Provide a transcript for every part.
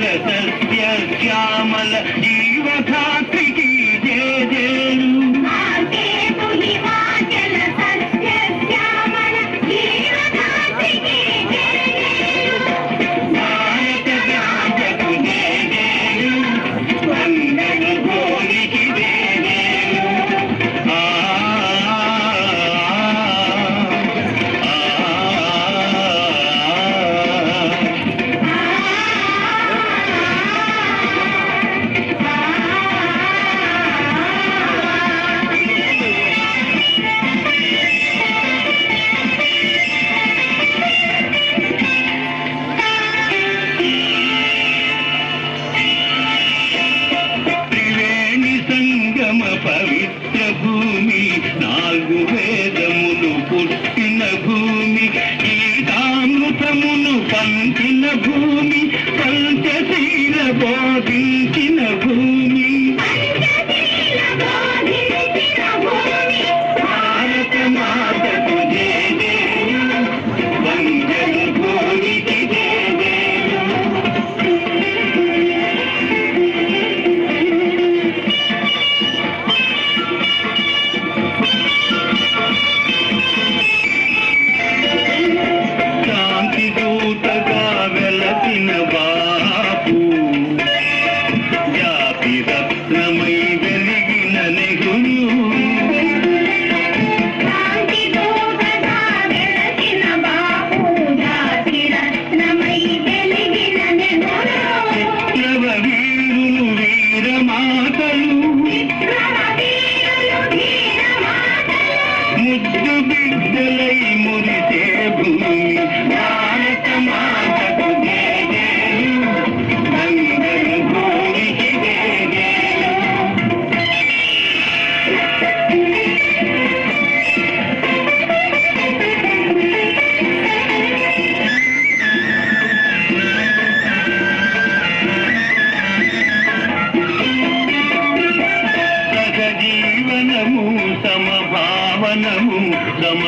हिमाचल सत्य श्यामल जीवधात्री की जय जय पवित्र भूमि नालु वेदमुनु पुट्टिन भूमि गीतामृतमुनु पंचिन भूमि पंचशील बोधिंचिन भूमि भारत मातకు जय जय वंदन भूमि की जय जय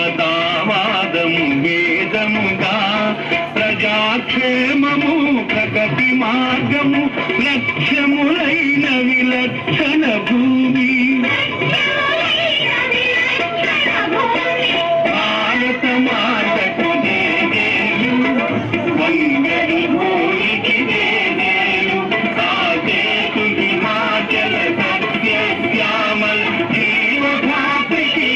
సమతావాదము వేదముగా ప్రజాక్షేమము ప్రగతి మార్గము లక్ష్యములైన విలక్షణ భూమి భారత మాతకు జయ జయలు వందరు భూమికి జయ జయలు కాశేకు హిమాచల సత్య శ్యామల జీవధాత్రికి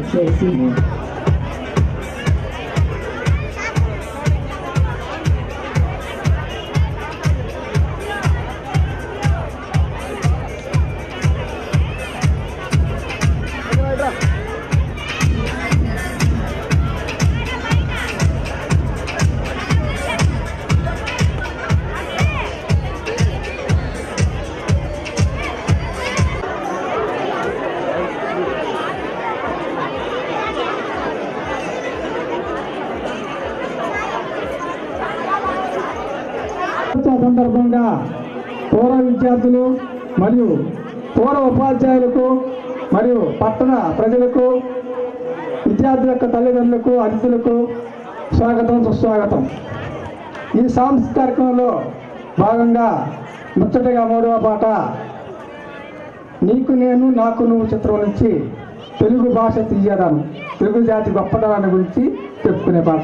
Seymour. సందర్భంగా పూర్వ విద్యార్థులు మరియు పూర్వ ఉపాధ్యాయులకు మరియు పట్టణ ప్రజలకు విద్యార్థుల యొక్క తల్లిదండ్రులకు అతిథులకు స్వాగతం సుస్వాగతం. ఈ సాంస్కృతిక కార్యక్రమంలో భాగంగా ముచ్చటగా మూడవ పాట నీకు నేను నాకు నువ్వు చిత్రం నుంచి తెలుగు భాష తీయడం తెలుగు జాతి గొప్పతనాన్ని గురించి చెప్పుకునే పాట.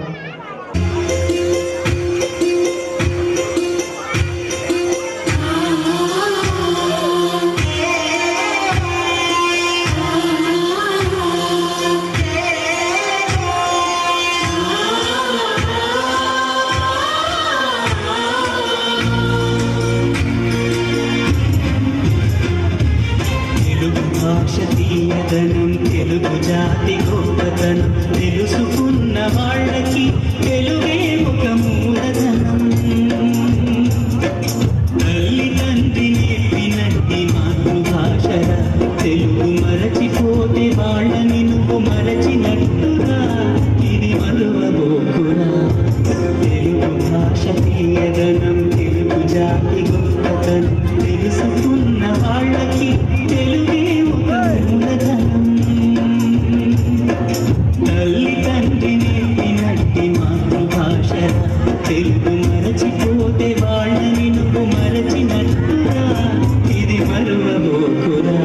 జాతి గొప్పతనం తెలుసుకున్న వాళ్ళకి తెలుగే ఒక మూలధనం. తల్లి తండ్రి నేర్పినట్టి మాతృభాష తెలుగు మరచిపోతే వాళ్ళని నువ్వు మరచినట్టురా, ఇది మరువబోకురా.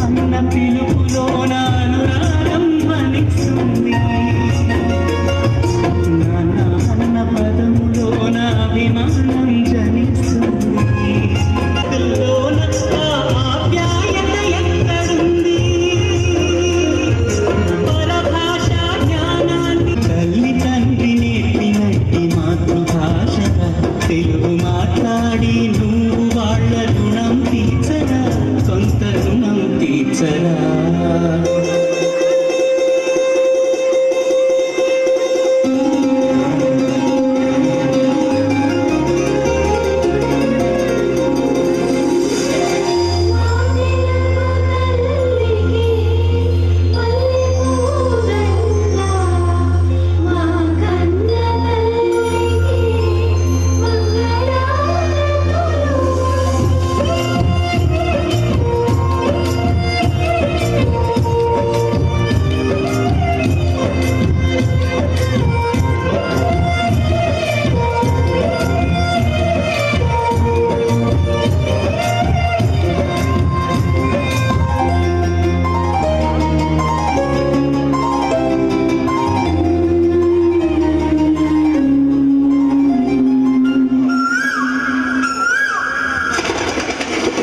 అన్న పిలుపులో నానురాగం ఫలిస్తుంది, నాన్న అన్న పదములో నా అభిమానం జనిస్తుంది. ఆప్యాయత ఎక్కడుంది, పరభాష జ్ఞానాన్ని తల్లి తండ్రి నేర్పినట్టి మాతృభాష తెలుగు మాట్లాడి నువ్వు వాళ్ళ రుణం తీర్చరా, సొంత రుణం తీర్చరా.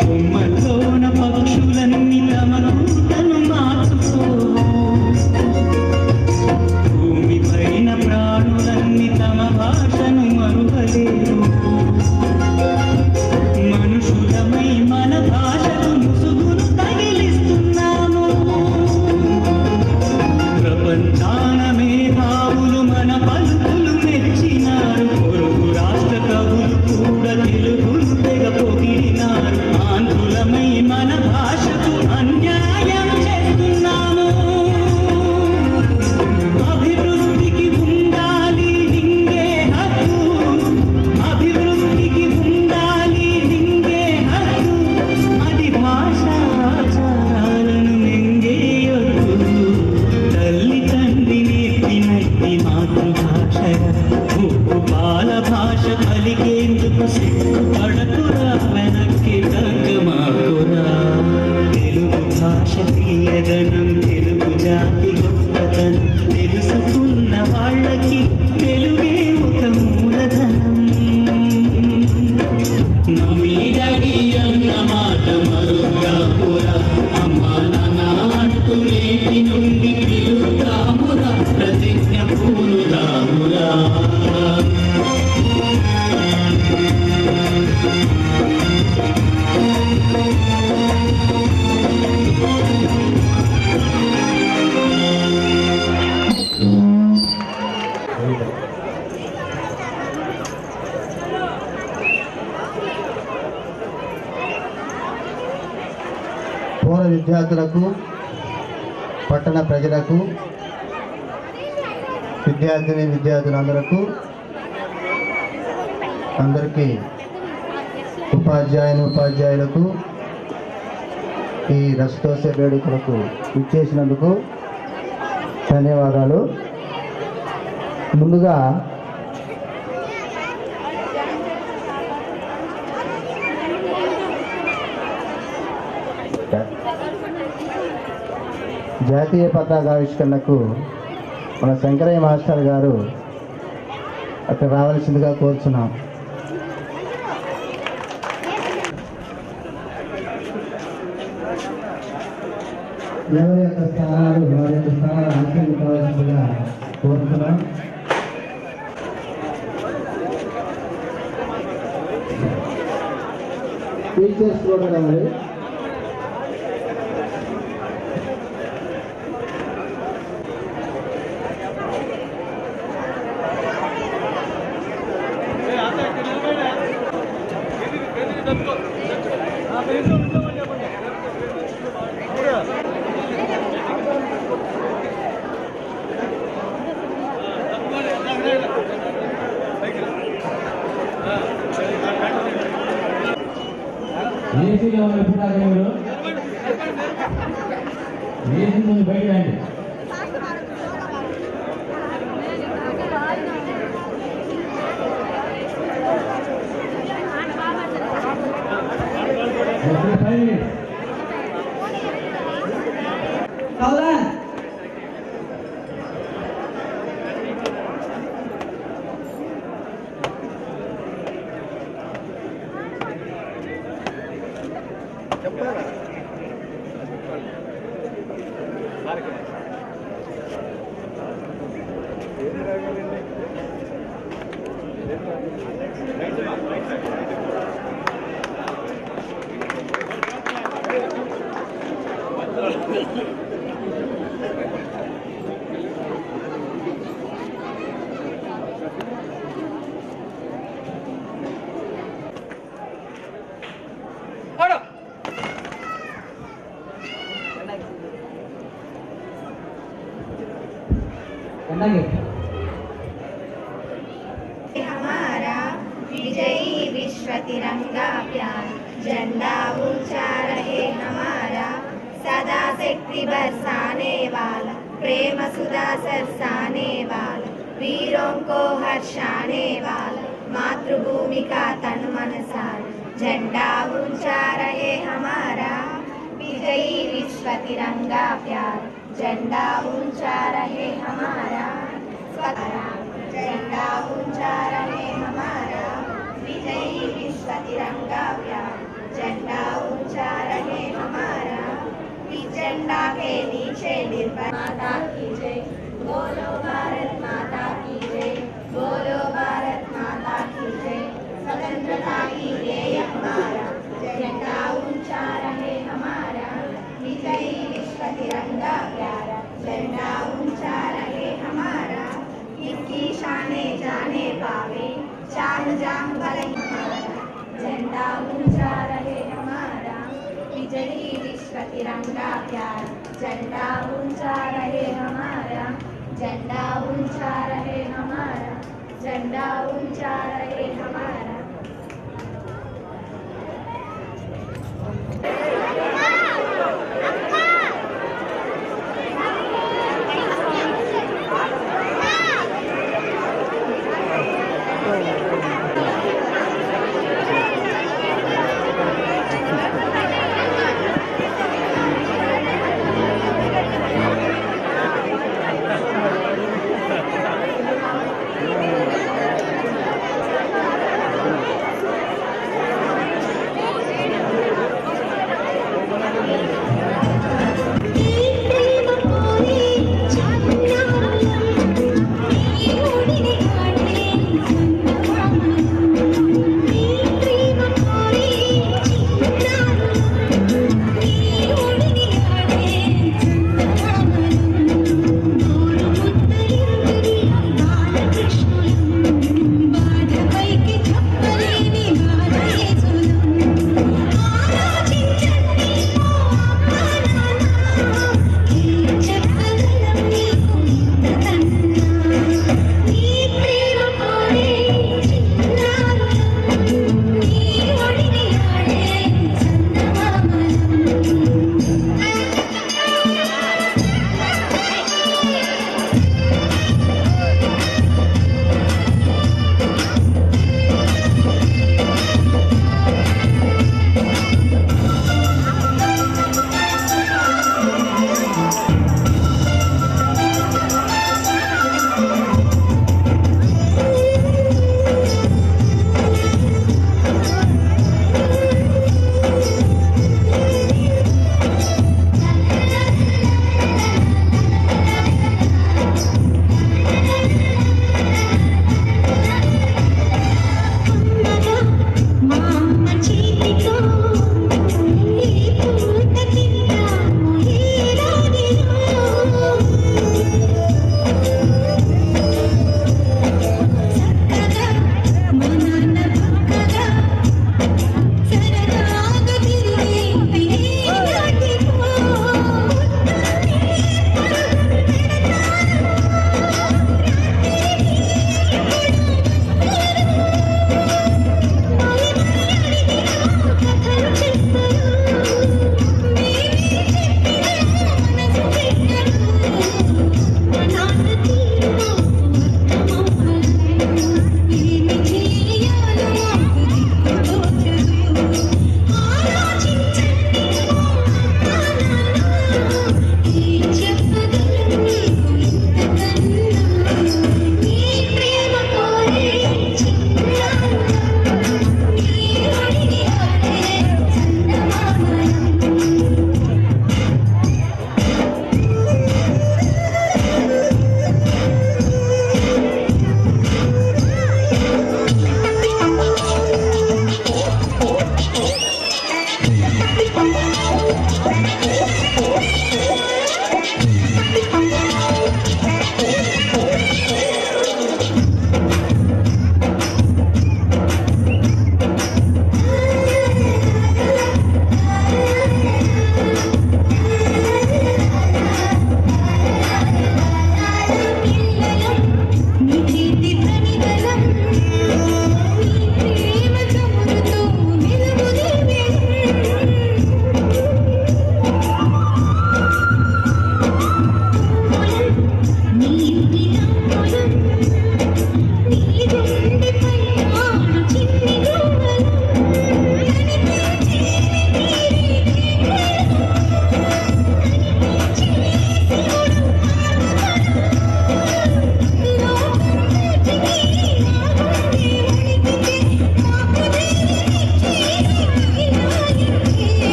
కొమ్మల్లోన పక్షులన్నీ తమ కూతను మార్చుకోవు, భూమి పైన ప్రాణులన్నీ తమ భాషను మరువలేరు. మనుషులమై మన భాషకు ముసుగును తగిలిస్తున్నాము, ప్రపంచాన మేధావులు మన పలుకులు మెచ్చినారు. పొరుగు రాష్ట్ర కవులు కూడా తెలుగును తెగ పొగిడినారు. ఆంధ్రులమై మన భాషకు అన్యాయం చేస్తున్నాము. అభివృద్ధికి ఉండాలి నింగే హక్కు, అభివృద్ధికి ఉండాలి నింగే హక్కు, అది భాషాచారాలను మింగేయొద్దు. తల్లి తండ్రి నేర్పినట్టి మాతృభాష ఉప్పు పాల భాష పలికేందుకు సిగ్గుపడకురా, వెనక్కి తగ్గమాకురా. తెలుగు భాష తీయదనం తెలుగు జాతి గొప్పతనం తెలుసుకున్న వాళ్ళకి తెలుగే ఒక మూలధనం. మమ్మీడీ అన్న మాట మరుగాపురా, అమ్మా నాన్న అంటూ నేటి నుండి పిలుతామురా, ప్రతిజ్ఞ పూనుదామురా. పూర్వ విద్యార్థులకు, పట్టణ ప్రజలకు, విద్యార్థులందరకు, అందరికీ ఉపాధ్యాయులకు ఈ రసతోష వేడుకలకు ఇచ్చేసినందుకు ధన్యవాదాలు. ముందుగా జాతీయ పతాకావిష్కరణకు మన శంకరయ్య మాస్టర్ గారు అక్కడ రావాల్సిందిగా కోరుచున్నాం. ఎవరి యొక్క స్థానాలు ఆశీర్వదించవలసిందిగా కోరుతున్నాం. వీల్ చైర్స్ కూడా కావాలి. ఏసీలో ఎప్పుడు మీరు ఏసీ ముందు బయట రండి. हमारा विजयी विश्व तिरंगा प्यार झंडा ऊंचा रहे हमारा सदा शक्ति बरसाने वाला प्रेम सुधा सरसाने वाला वीरों को हर्षाने वाला मातृभूमि का तन मन सार झंडा ऊंचा रहे हमारा विजयी विश्व तिरंगा प्यार झंडा ऊंचा रहे हमारा झंडा ऊंचा रहे हमारा विजयी विश्व तिरंगा प्यार झंडा ऊंचा रहे हमारा इस झंडा के नीचे निर्भय माता की जय बोलो भारत माता की जय बोलो भारत माता की जय स्वतंत्रता की ये हमारा झंडा ऊंचा रहे हमारा विजयी विश्व तिरंगा प्यारा झंडा ऊंचा रहे हमारा इनकी शाने जाने पावे चार जान भले हमारा झंडा ऊंचा रहे हमारा विजयी विश्व तिरंगा प्यार झंडा ऊंचा रहे हमारा झंडा ऊंचा रहे हमारा झंडा ऊंचा रहे हमारा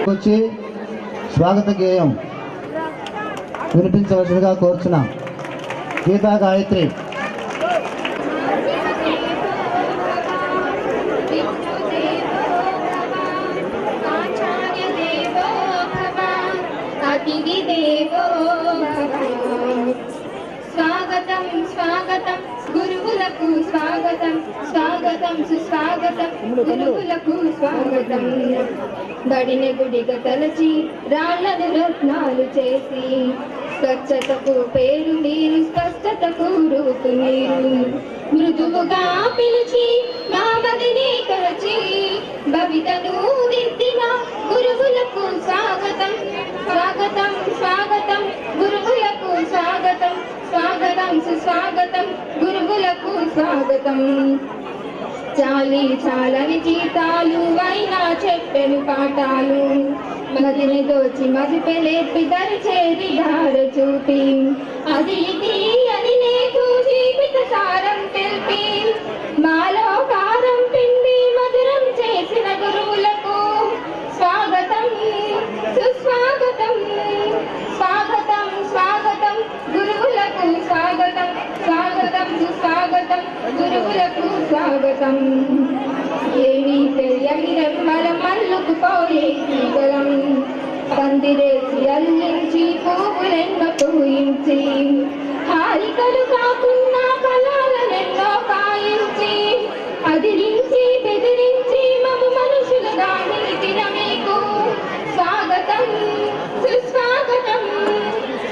వచ్చి స్వాగత గేయం వినిపించవలసిందిగా కోరుచున్నాం. గీతా గాయత్రి. స్వాగతం స్వాగతం గురువులకు స్వాగతం స్వాగతం సుస్వాగతం గురువులకు స్వాగతం. బడిన గుడిగా తలచి రాళ్లను రత్నాలు చేసి స్వచ్ఛతకు పేరు మీరు స్పష్టతకు రూపు మీరు మృదువుగా పిలిచి మా మదిని కలచి భవితను దిద్దిన గురువులకు స్వాగతం స్వాగతం స్వాగతం గురువులకు స్వాగతం స్వాగతం సుస్వాగతం గురువులకు స్వాగతం. చాలి చాలని జీతాలు అయినా చెప్పెను పాఠాలు మదిని దోచి మదిపెలేపి దరిచేరి దార చూపి అది ఇది అని నీకు జీవిత సారం తెలిపి మాలో కారం పిండి మధురం చేసిన గురువులకు స్వాగతం సుస్వాగతం స్వాగతం స్వాగతం గురువులకు స్వాగతం స్వాగతం సుస్వాగతం గురువులకు స్వాగతం. ఏమీ తెలియని రెమ్మల మల్లుకు పోయే తీగలం పందిరేసి అల్లించి పువ్వులెన్నో పూయించి హారికలు కాకుండా కళాలనెన్నో కాయించి అదిరించి బెదిరించి మము మనుషులుగా నిలిపిన మీకు స్వాగతం సుస్వాగతం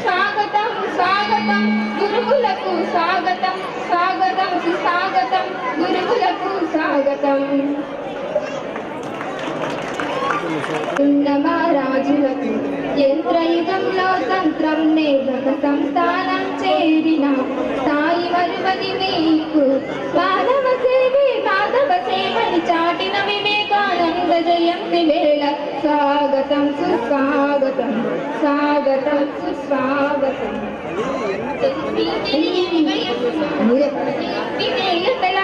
స్వాగతం స్వాగతం గురువులకు స్వాగతం స్వాగతం సుస్వాగతం గురువులకు స్వాగతం. రాజులకు యంత్రయుగంలో తంత్రం నేర్వక సంస్థానం చేరిన స్థాయి మరువది మీకు మానవ సేవే మాధవ సేవని చాటిన వివేకానంద జయంతి వేళ స్వాగతం సుస్వాగతం. స్వాగతం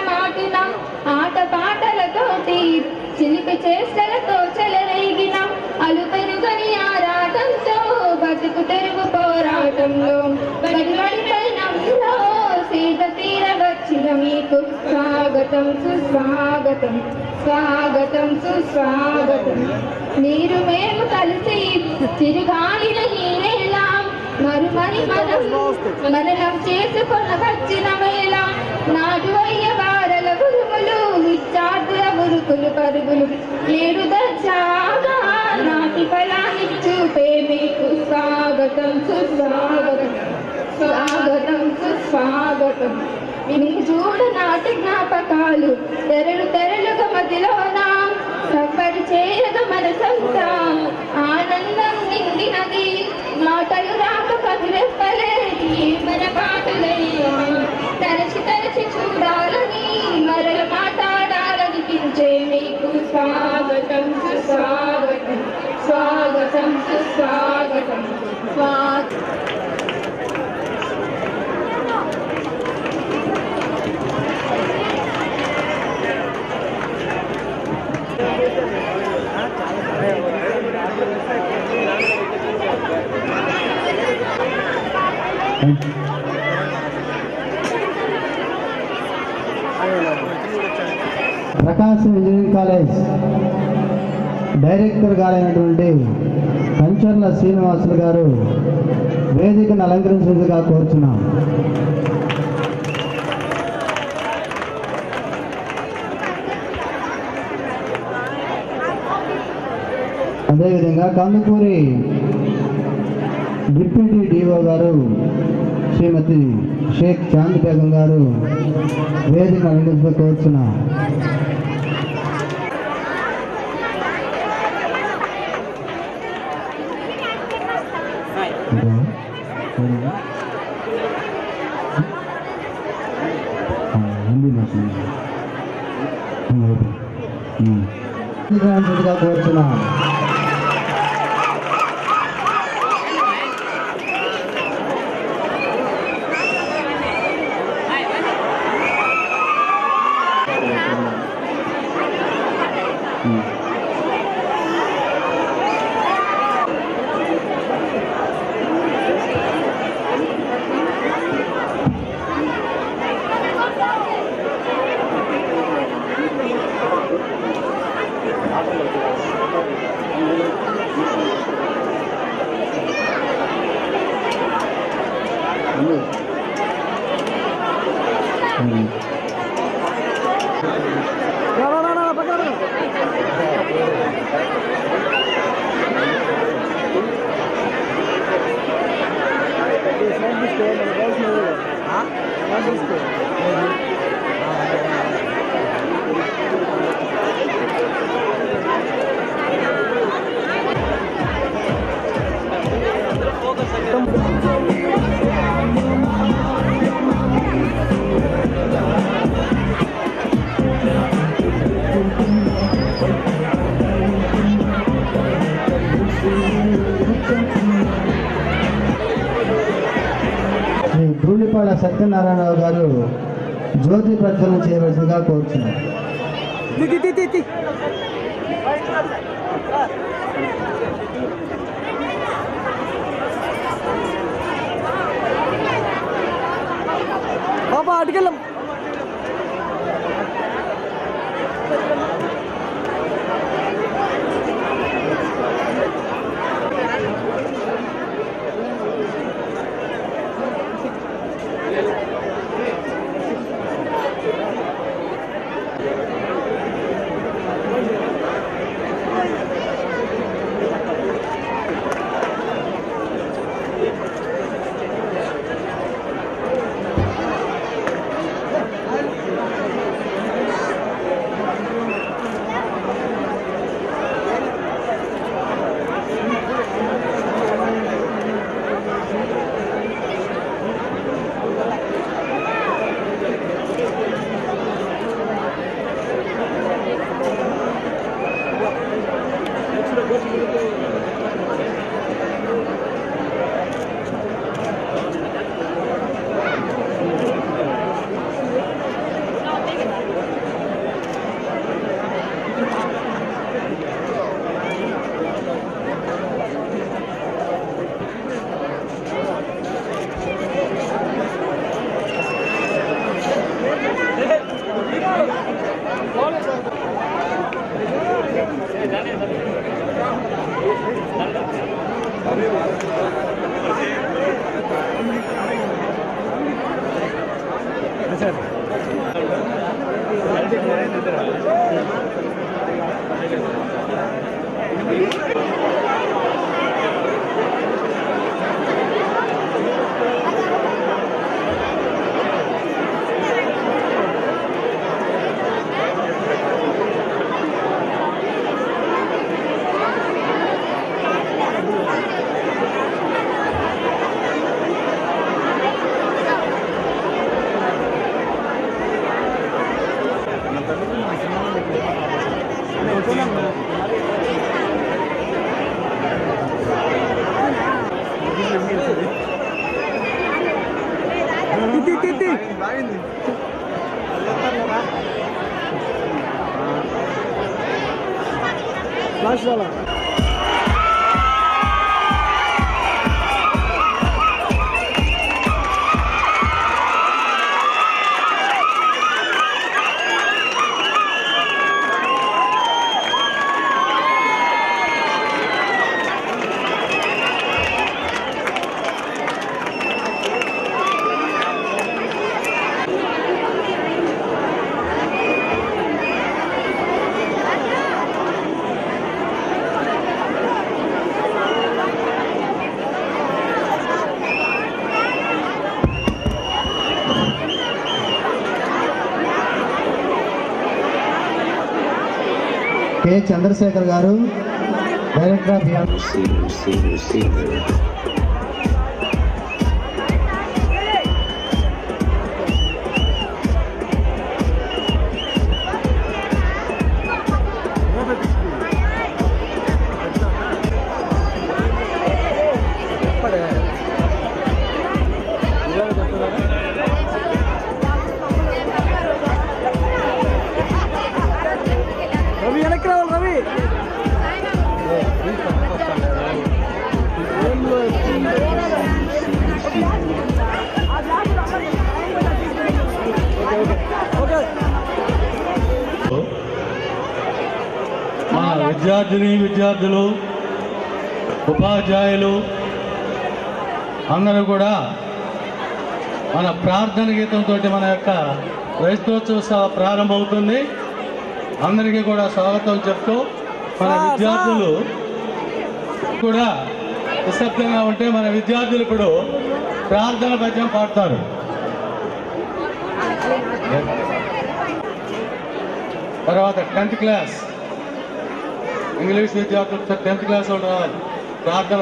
మాటున ఆట పాటలతోటి చిలిపి చేష్టలతో చెలరేగిన అలుపెరుగని ఆరాటంతో బతుకు తెరుగు పోరాటంలో బడిబడి పయనంలో సీత తీర వచ్చిన మీకు స్వాగతం సుస్వాగతం స్వాగతం సుస్వాగతం మీరు మేము కలిసి తిరుగాలిన ఈ నేల మరుమని మననం చేసుకున్న వచ్చిన వేళ నాటు అయ్య వారల గురుములు విద్యార్థుల గురుకులు పరుగులు ఏడు దచ్చాగా నాటి ఫలానికి చూపే మీకు స్వాగతం సుస్వాగతం స్వాగతం సుస్వాగతం మీకు చూడ నాటి జ్ఞాపకాలు తెరలు తెరలుగా మదిలోన సంబడి చేయగా మనసంతా ఆనందం నిండినది మాటలు రాక పదిరెప్పలేని మన పాటలయ్యా తరచి తరచి చూడాలని మరల మాట్లాడాలనిపించే మీకు స్వాగతం సుస్వాగతం స్వాగతం సుస్వాగతం స్వాగతం ప్రకాశం ఇంజనీరింగ్ కాలేజ్ డైరెక్టర్ గారైనటువంటి కంచర్ల శ్రీనివాసులు గారు వేదికను అలంకరించేందుగా కోరుచున్నాం. అదేవిధంగా కందుకూరి డిప్యూటీ డిఓ గారు శ్రీమతి షేక్ చాంద్ బేగం గారు వేదికను అలంకరించగా కోరుచున్నాం. కోరుచున్నాం. ధూళిపాడ సత్యనారాయణరావు గారు జ్యోతి ప్రజ్వలన చేయవలసిందిగా కోరుచున్నారు. బాబా అటుకెళ్ళం. కె చంద్రశేఖర్ గారు, డైరెక్టర్ ఆఫ్ మన విద్యార్థులు ఉపాధ్యాయులు అందరూ కూడా మన ప్రార్థన గీతంతో మన యొక్క క్రైస్తవోత్సవ సభ ప్రారంభమవుతుంది. అందరికీ కూడా స్వాగతం చెప్తూ మన విద్యార్థులు కూడా నిశ్శబ్దంగా ఉంటే మన విద్యార్థులు ఇప్పుడు ప్రార్థన పద్యం పాడతారు. తర్వాత 10th క్లాస్ ఇంగ్లీష్ విద్యార్థులు 10th క్లాస్ వాళ్ళు రావాలి. ప్రార్థన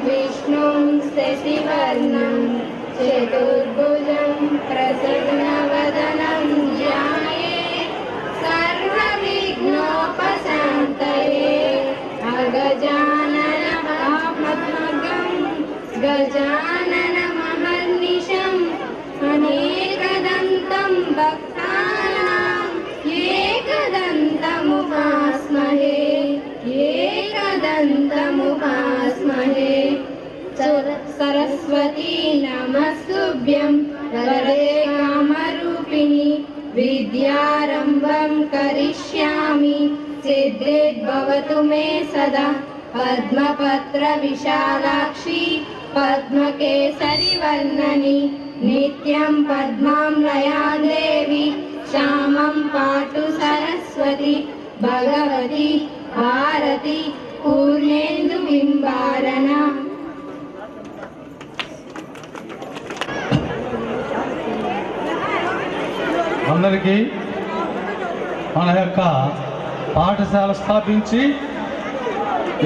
విష్ణుం శశివర్ణం చతుర్భుజం ప్రసన్నవదనం ధ్యాయేత్ సర్వవిఘ్నోపశాంతయే అగజానన మహాత్మగం గజాననమహర్నిశం అనేకదంతం భక్తానాం ఏకదంతముపాస్మహే ఏకదంతముపాస్మహే. సరస్వతీ నమస్తుభ్యం వరదే కామరూపిణి విద్యారంభం కరిష్యామి సిద్ధిర్భవతు మే సదా. పద్మపత్ర విశాలాక్షి పద్మకేసరి వర్ణని నిత్యం పద్మాంలయాం దేవి శ్యామం పాటు సరస్వతి భగవతి భారతి పూర్ణేందు బింబారణ. అందరికీ మన యొక్క పాఠశాల స్థాపించి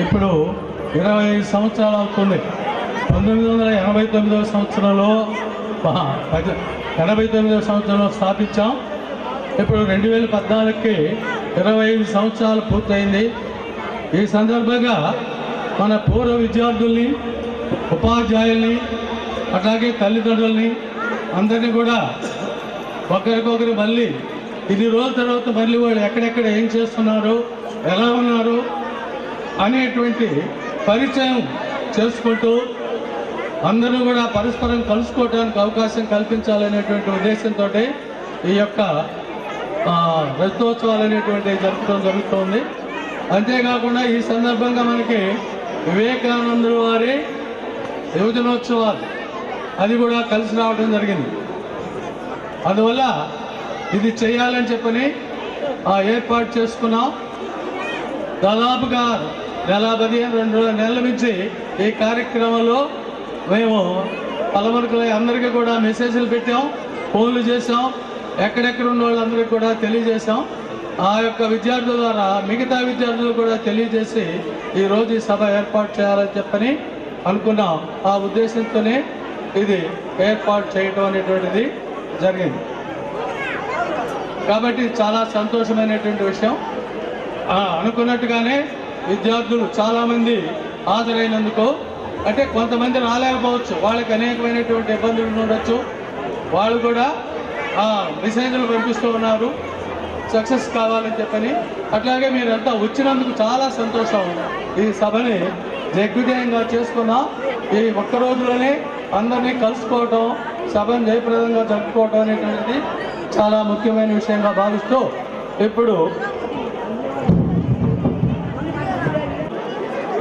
ఇప్పుడు 25 సంవత్సరాలు అవుతుంది. 1989వ సంవత్సరంలో 89వ సంవత్సరంలో స్థాపించాం. ఇప్పుడు 2014కి 25 సంవత్సరాలు పూర్తయింది. ఈ సందర్భంగా మన పూర్వ విద్యార్థుల్ని, ఉపాధ్యాయుల్ని, అట్లాగే తల్లిదండ్రుల్ని అందరినీ కూడా ఒకరికొకరు మళ్ళీ ఇన్ని రోజుల తర్వాత మళ్ళీ వాళ్ళు ఎక్కడెక్కడ ఏం చేస్తున్నారు, ఎలా ఉన్నారు అనేటువంటి పరిచయం చేసుకుంటూ అందరూ కూడా పరస్పరం కలుసుకోవడానికి అవకాశం కల్పించాలనేటువంటి ఉద్దేశంతో ఈ యొక్క రజతోత్సవాలు అనేటువంటివి జరపడం జరుగుతోంది. అంతేకాకుండా ఈ సందర్భంగా మనకి వివేకానందుల వారి యువజనోత్సవాలు అది కూడా కలిసి రావడం జరిగింది. అందువల్ల ఇది చేయాలని చెప్పని ఏర్పాటు చేసుకున్నాం. దాదాపుగా 15-2 నెలల నుంచి ఈ కార్యక్రమంలో మేము పలమరుకుల అందరికీ కూడా మెసేజ్లు పెట్టాం, ఫోన్లు చేసాం, ఎక్కడెక్కడ ఉన్న వాళ్ళందరికీ కూడా తెలియజేశాం. ఆ యొక్క విద్యార్థుల ద్వారా మిగతా విద్యార్థులు కూడా తెలియజేసి ఈరోజు ఈ సభ ఏర్పాటు చేయాలని చెప్పని అనుకున్నాం. ఆ ఉద్దేశంతోనే ఇది ఏర్పాటు చేయటం అనేటువంటిది జరిగింది. కాబట్టి చాలా సంతోషమైనటువంటి విషయం. అనుకున్నట్టుగానే విద్యార్థులు చాలామంది హాజరైనందుకు, అంటే కొంతమంది రాలేకపోవచ్చు, వాళ్ళకి అనేకమైనటువంటి ఇబ్బందులు ఉండొచ్చు, వాళ్ళు కూడా మెసేజ్లు పంపిస్తూ ఉన్నారు సక్సెస్ కావాలని చెప్పని. అట్లాగే మీరంతా వచ్చినందుకు చాలా సంతోషం. ఈ సభని దిగ్విజయంగా చేసుకున్నాం. ఈ ఒక్క రోజులోనే అందరినీ కలుసుకోవటం, సభను జయప్రదంగా జరుపుకోవటం అనేటువంటిది చాలా ముఖ్యమైన విషయంగా భావిస్తూ ఇప్పుడు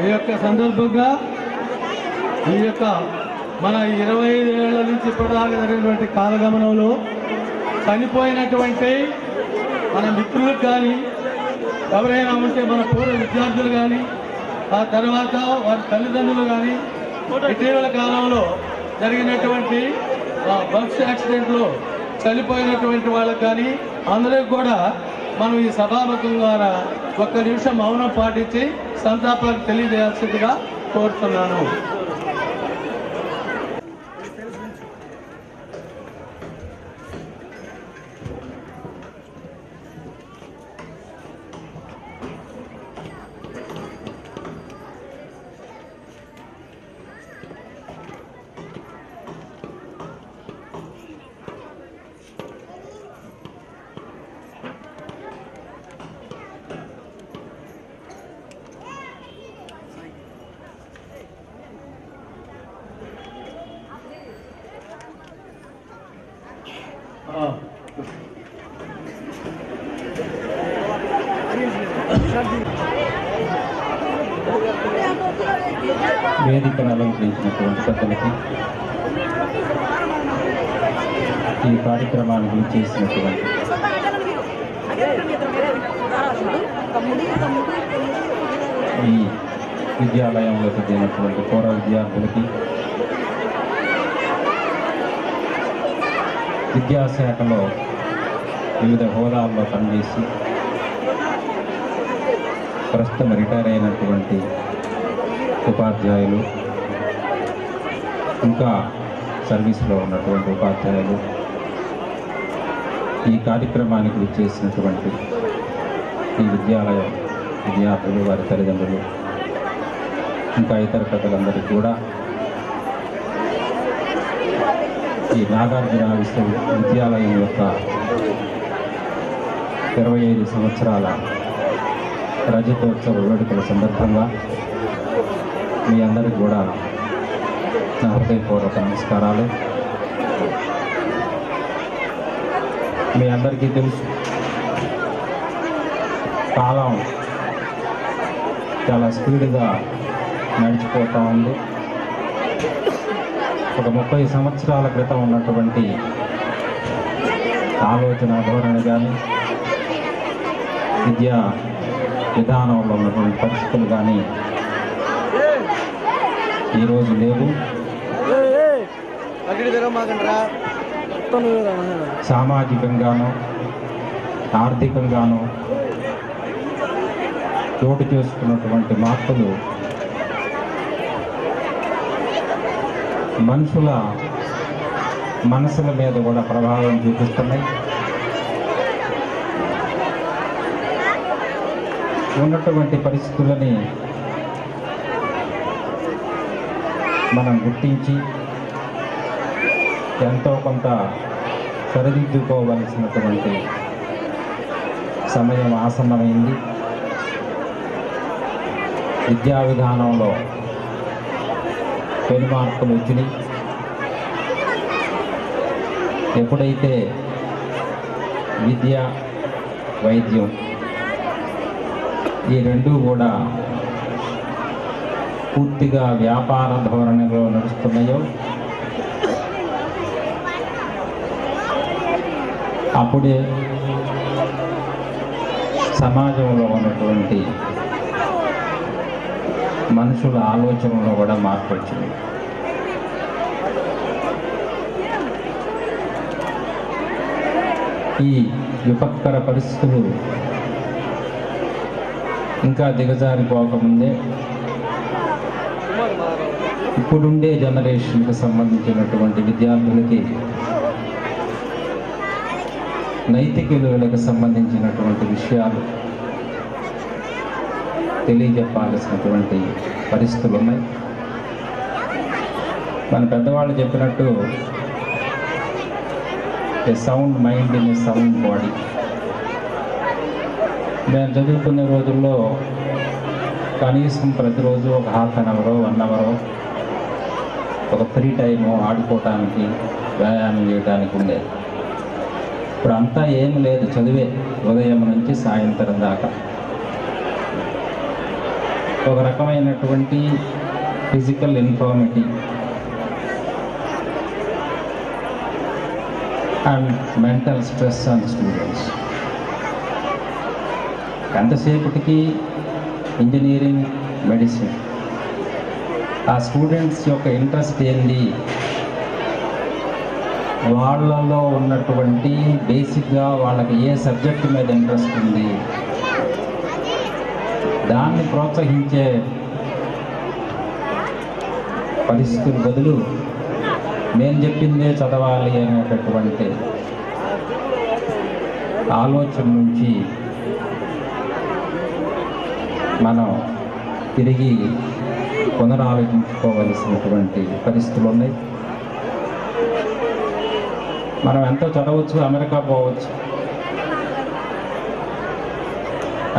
ఈ యొక్క సందర్భంగా ఈ యొక్క మన 25 ఏళ్ల నుంచి ఇప్పటిదాకా జరిగినటువంటి కాలగమనంలో చనిపోయినటువంటి మన మిత్రులకు కానీ ఎవరైనా ఉంటే మన పూర్వ విద్యార్థులు కానీ ఆ తర్వాత వారి తల్లిదండ్రులు కానీ ఇటీవల కాలంలో జరిగినటువంటి బస్ యాక్సిడెంట్లో చనిపోయినటువంటి వాళ్ళకు కానీ అందరికి కూడా మనం ఈ సభాముఖం ద్వారా 1 నిమిషం మౌనం పాటించి సంతాపాన్ని తెలియజేయాల్సిందిగా కోరుతున్నాను. వేదికను అలంకరించినటువంటి పెద్దలకి, ఈ కార్యక్రమానికి చేసినటువంటి ఈ విద్యాలయంలో చదివినటువంటి పూర్వ విద్యార్థులకి, విద్యాశాఖలో వివిధ హోదాల్లో పనిచేసి ప్రస్తుతం రిటైర్ అయినటువంటి ఉపాధ్యాయులు, ఇంకా సర్వీస్లో ఉన్నటువంటి ఉపాధ్యాయులు, ఈ కార్యక్రమానికి విచ్చేసినటువంటి ఈ విద్యాలయం విద్యార్థులు, వారి తల్లిదండ్రులు, ఇంకా ఇతర పెద్దలందరికీ కూడా ఈ నాగార్జున విశ్వవిద్యాలయం యొక్క 25 సంవత్సరాల రజతోత్సవ వేడుకల సందర్భంగా మీ అందరికీ కూడా నా హృదయపూర్వక నమస్కారాలు. మీ అందరికీ తెలుసు, కాలం చాలా స్పీడ్గా నడిచిపోతూ ఉంది. ఒక 30 సంవత్సరాల క్రితం ఉన్నటువంటి ఆలోచన ధోరణి కానీ, విద్యా విధానంలో ఉన్నటువంటి పరిస్థితులు కానీ ఈరోజు లేవు. సామాజికంగానూ ఆర్థికంగానూ చోటు చేసుకున్నటువంటి మార్పులు మనుషుల మనసుల మీద కూడా ప్రభావం చూపిస్తున్నాయి. ఉన్నటువంటి పరిస్థితులని మనం గుర్తించి ఎంతో కొంత సరిదిద్దుకోవలసినటువంటి సమయం ఆసన్నమైంది. విద్యా విధానంలో పెను మార్పులు వచ్చినాయి. ఎప్పుడైతే విద్య, వైద్యం ఈ రెండూ కూడా పూర్తిగా వ్యాపార ధోరణిలో నడుస్తున్నాయో అప్పుడే సమాజంలో ఉన్నటువంటి మనుషుల ఆలోచనలో కూడా మార్పు వచ్చింది. ఈ విపత్కర పరిస్థితులు ఇంకా దిగజారిపోకముందే ఇప్పుడుండే జనరేషన్కి సంబంధించినటువంటి విద్యార్థులకి నైతిక విలువలకు సంబంధించినటువంటి విషయాలు తెలియజెప్పాల్సినటువంటి పరిస్థితులు ఉన్నాయి. మన పెద్దవాళ్ళు చెప్పినట్టు a sound mind in a sound body. మేము చదువుకునే రోజుల్లో కనీసం ప్రతిరోజు ఒక హాఫ్ అన్ అవరో 1 అవరో ఒక ఫ్రీ టైము ఆడుకోవటానికి వ్యాయామం చేయడానికి ఉండేది. ఇప్పుడు అంతా ఏమి లేదు, చదివే ఉదయం నుంచి సాయంత్రం దాకా. ఒక రకమైనటువంటి physical infirmity and mental stress on students. ఎంతసేపటికి ఇంజనీరింగ్, మెడిసిన్. ఆ స్టూడెంట్స్ యొక్క ఇంట్రెస్ట్ ఏంది, వాళ్ళలో ఉన్నటువంటి బేసిక్గా వాళ్ళకి ఏ సబ్జెక్టు మీద ఇంట్రెస్ట్ ఉంది, దాన్ని ప్రోత్సహించే పరిస్థితుల బదులు నేను చెప్పిందే చదవాలి అనేటటువంటి ఆలోచన నుంచి మనం తిరిగి పునరాలోచించుకోవలసినటువంటి పరిస్థితులు ఉన్నాయి. మనం ఎంతో చదవచ్చు, అమెరికా పోవచ్చు.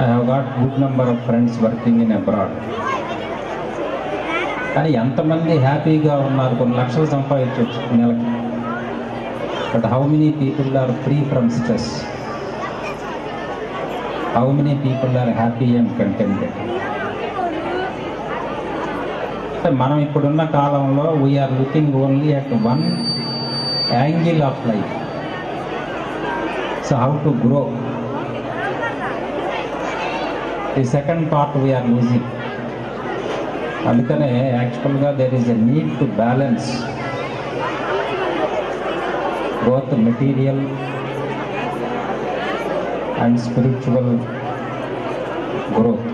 I have got good number of friends working in abroad. కానీ ఎంతమంది హ్యాపీగా ఉన్నారు, కొన్ని లక్షలు సంపాదించవచ్చు నెలకి. But how many people are free from stress? How many people are happy and contented? మనం ఇప్పుడున్న కాలంలో we're looking only at one angle of life. So how to grow, the second part we're losing. అందుకనే యాక్చువల్గా there is a need to balance both material and spiritual growth.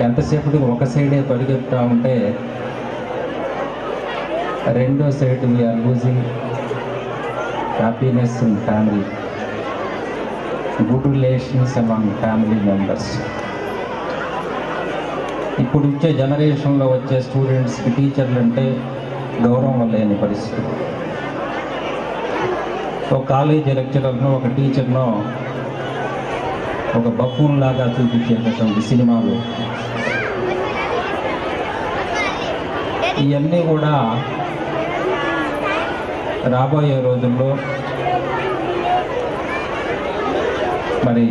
ఎంతసేపటికి ఒక సైడే పరిగెత్తా ఉంటే రెండో side we're losing happiness in family, good relations among family members. ఇప్పుడు వచ్చే జనరేషన్లో వచ్చే స్టూడెంట్స్కి టీచర్లు అంటే గౌరవం లేని పరిస్థితి. ఒక కాలేజీ లెక్చరర్నో ఒక టీచర్నో ఒక బఫూన్ లాగా చూపించేటటువంటి సినిమాలు, ఇవన్నీ కూడా రాబోయే రోజుల్లో మరి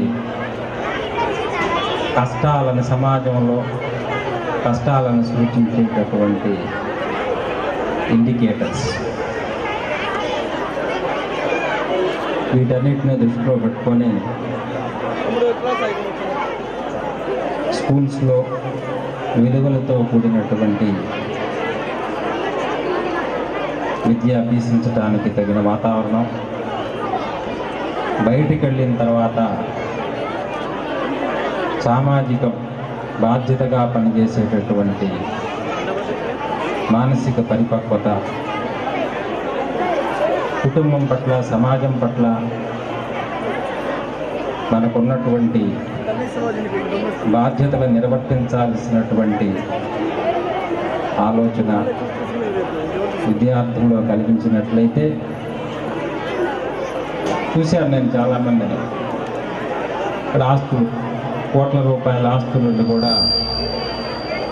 కష్టాలను, సమాజంలో కష్టాలను సూచించేటటువంటి ఇండికేటర్స్. వీటన్నిటిని దృష్టిలో పెట్టుకొని స్కూల్స్లో విలువలతో కూడినటువంటి విద్య అభ్యసించడానికి తగిన వాతావరణం, బయటికి వెళ్ళిన తర్వాత సామాజిక బాధ్యతగా పనిచేసేటటువంటి మానసిక పరిపక్వత, కుటుంబం పట్ల, సమాజం పట్ల మనకున్నటువంటి బాధ్యతలు నిర్వర్తించాల్సినటువంటి ఆలోచన విద్యార్థుల్లో కలిగించినట్లయితే, చూశాను నేను చాలామందిని, ఇక్కడ ఆస్తులు, కోట్ల రూపాయల ఆస్తులు కూడా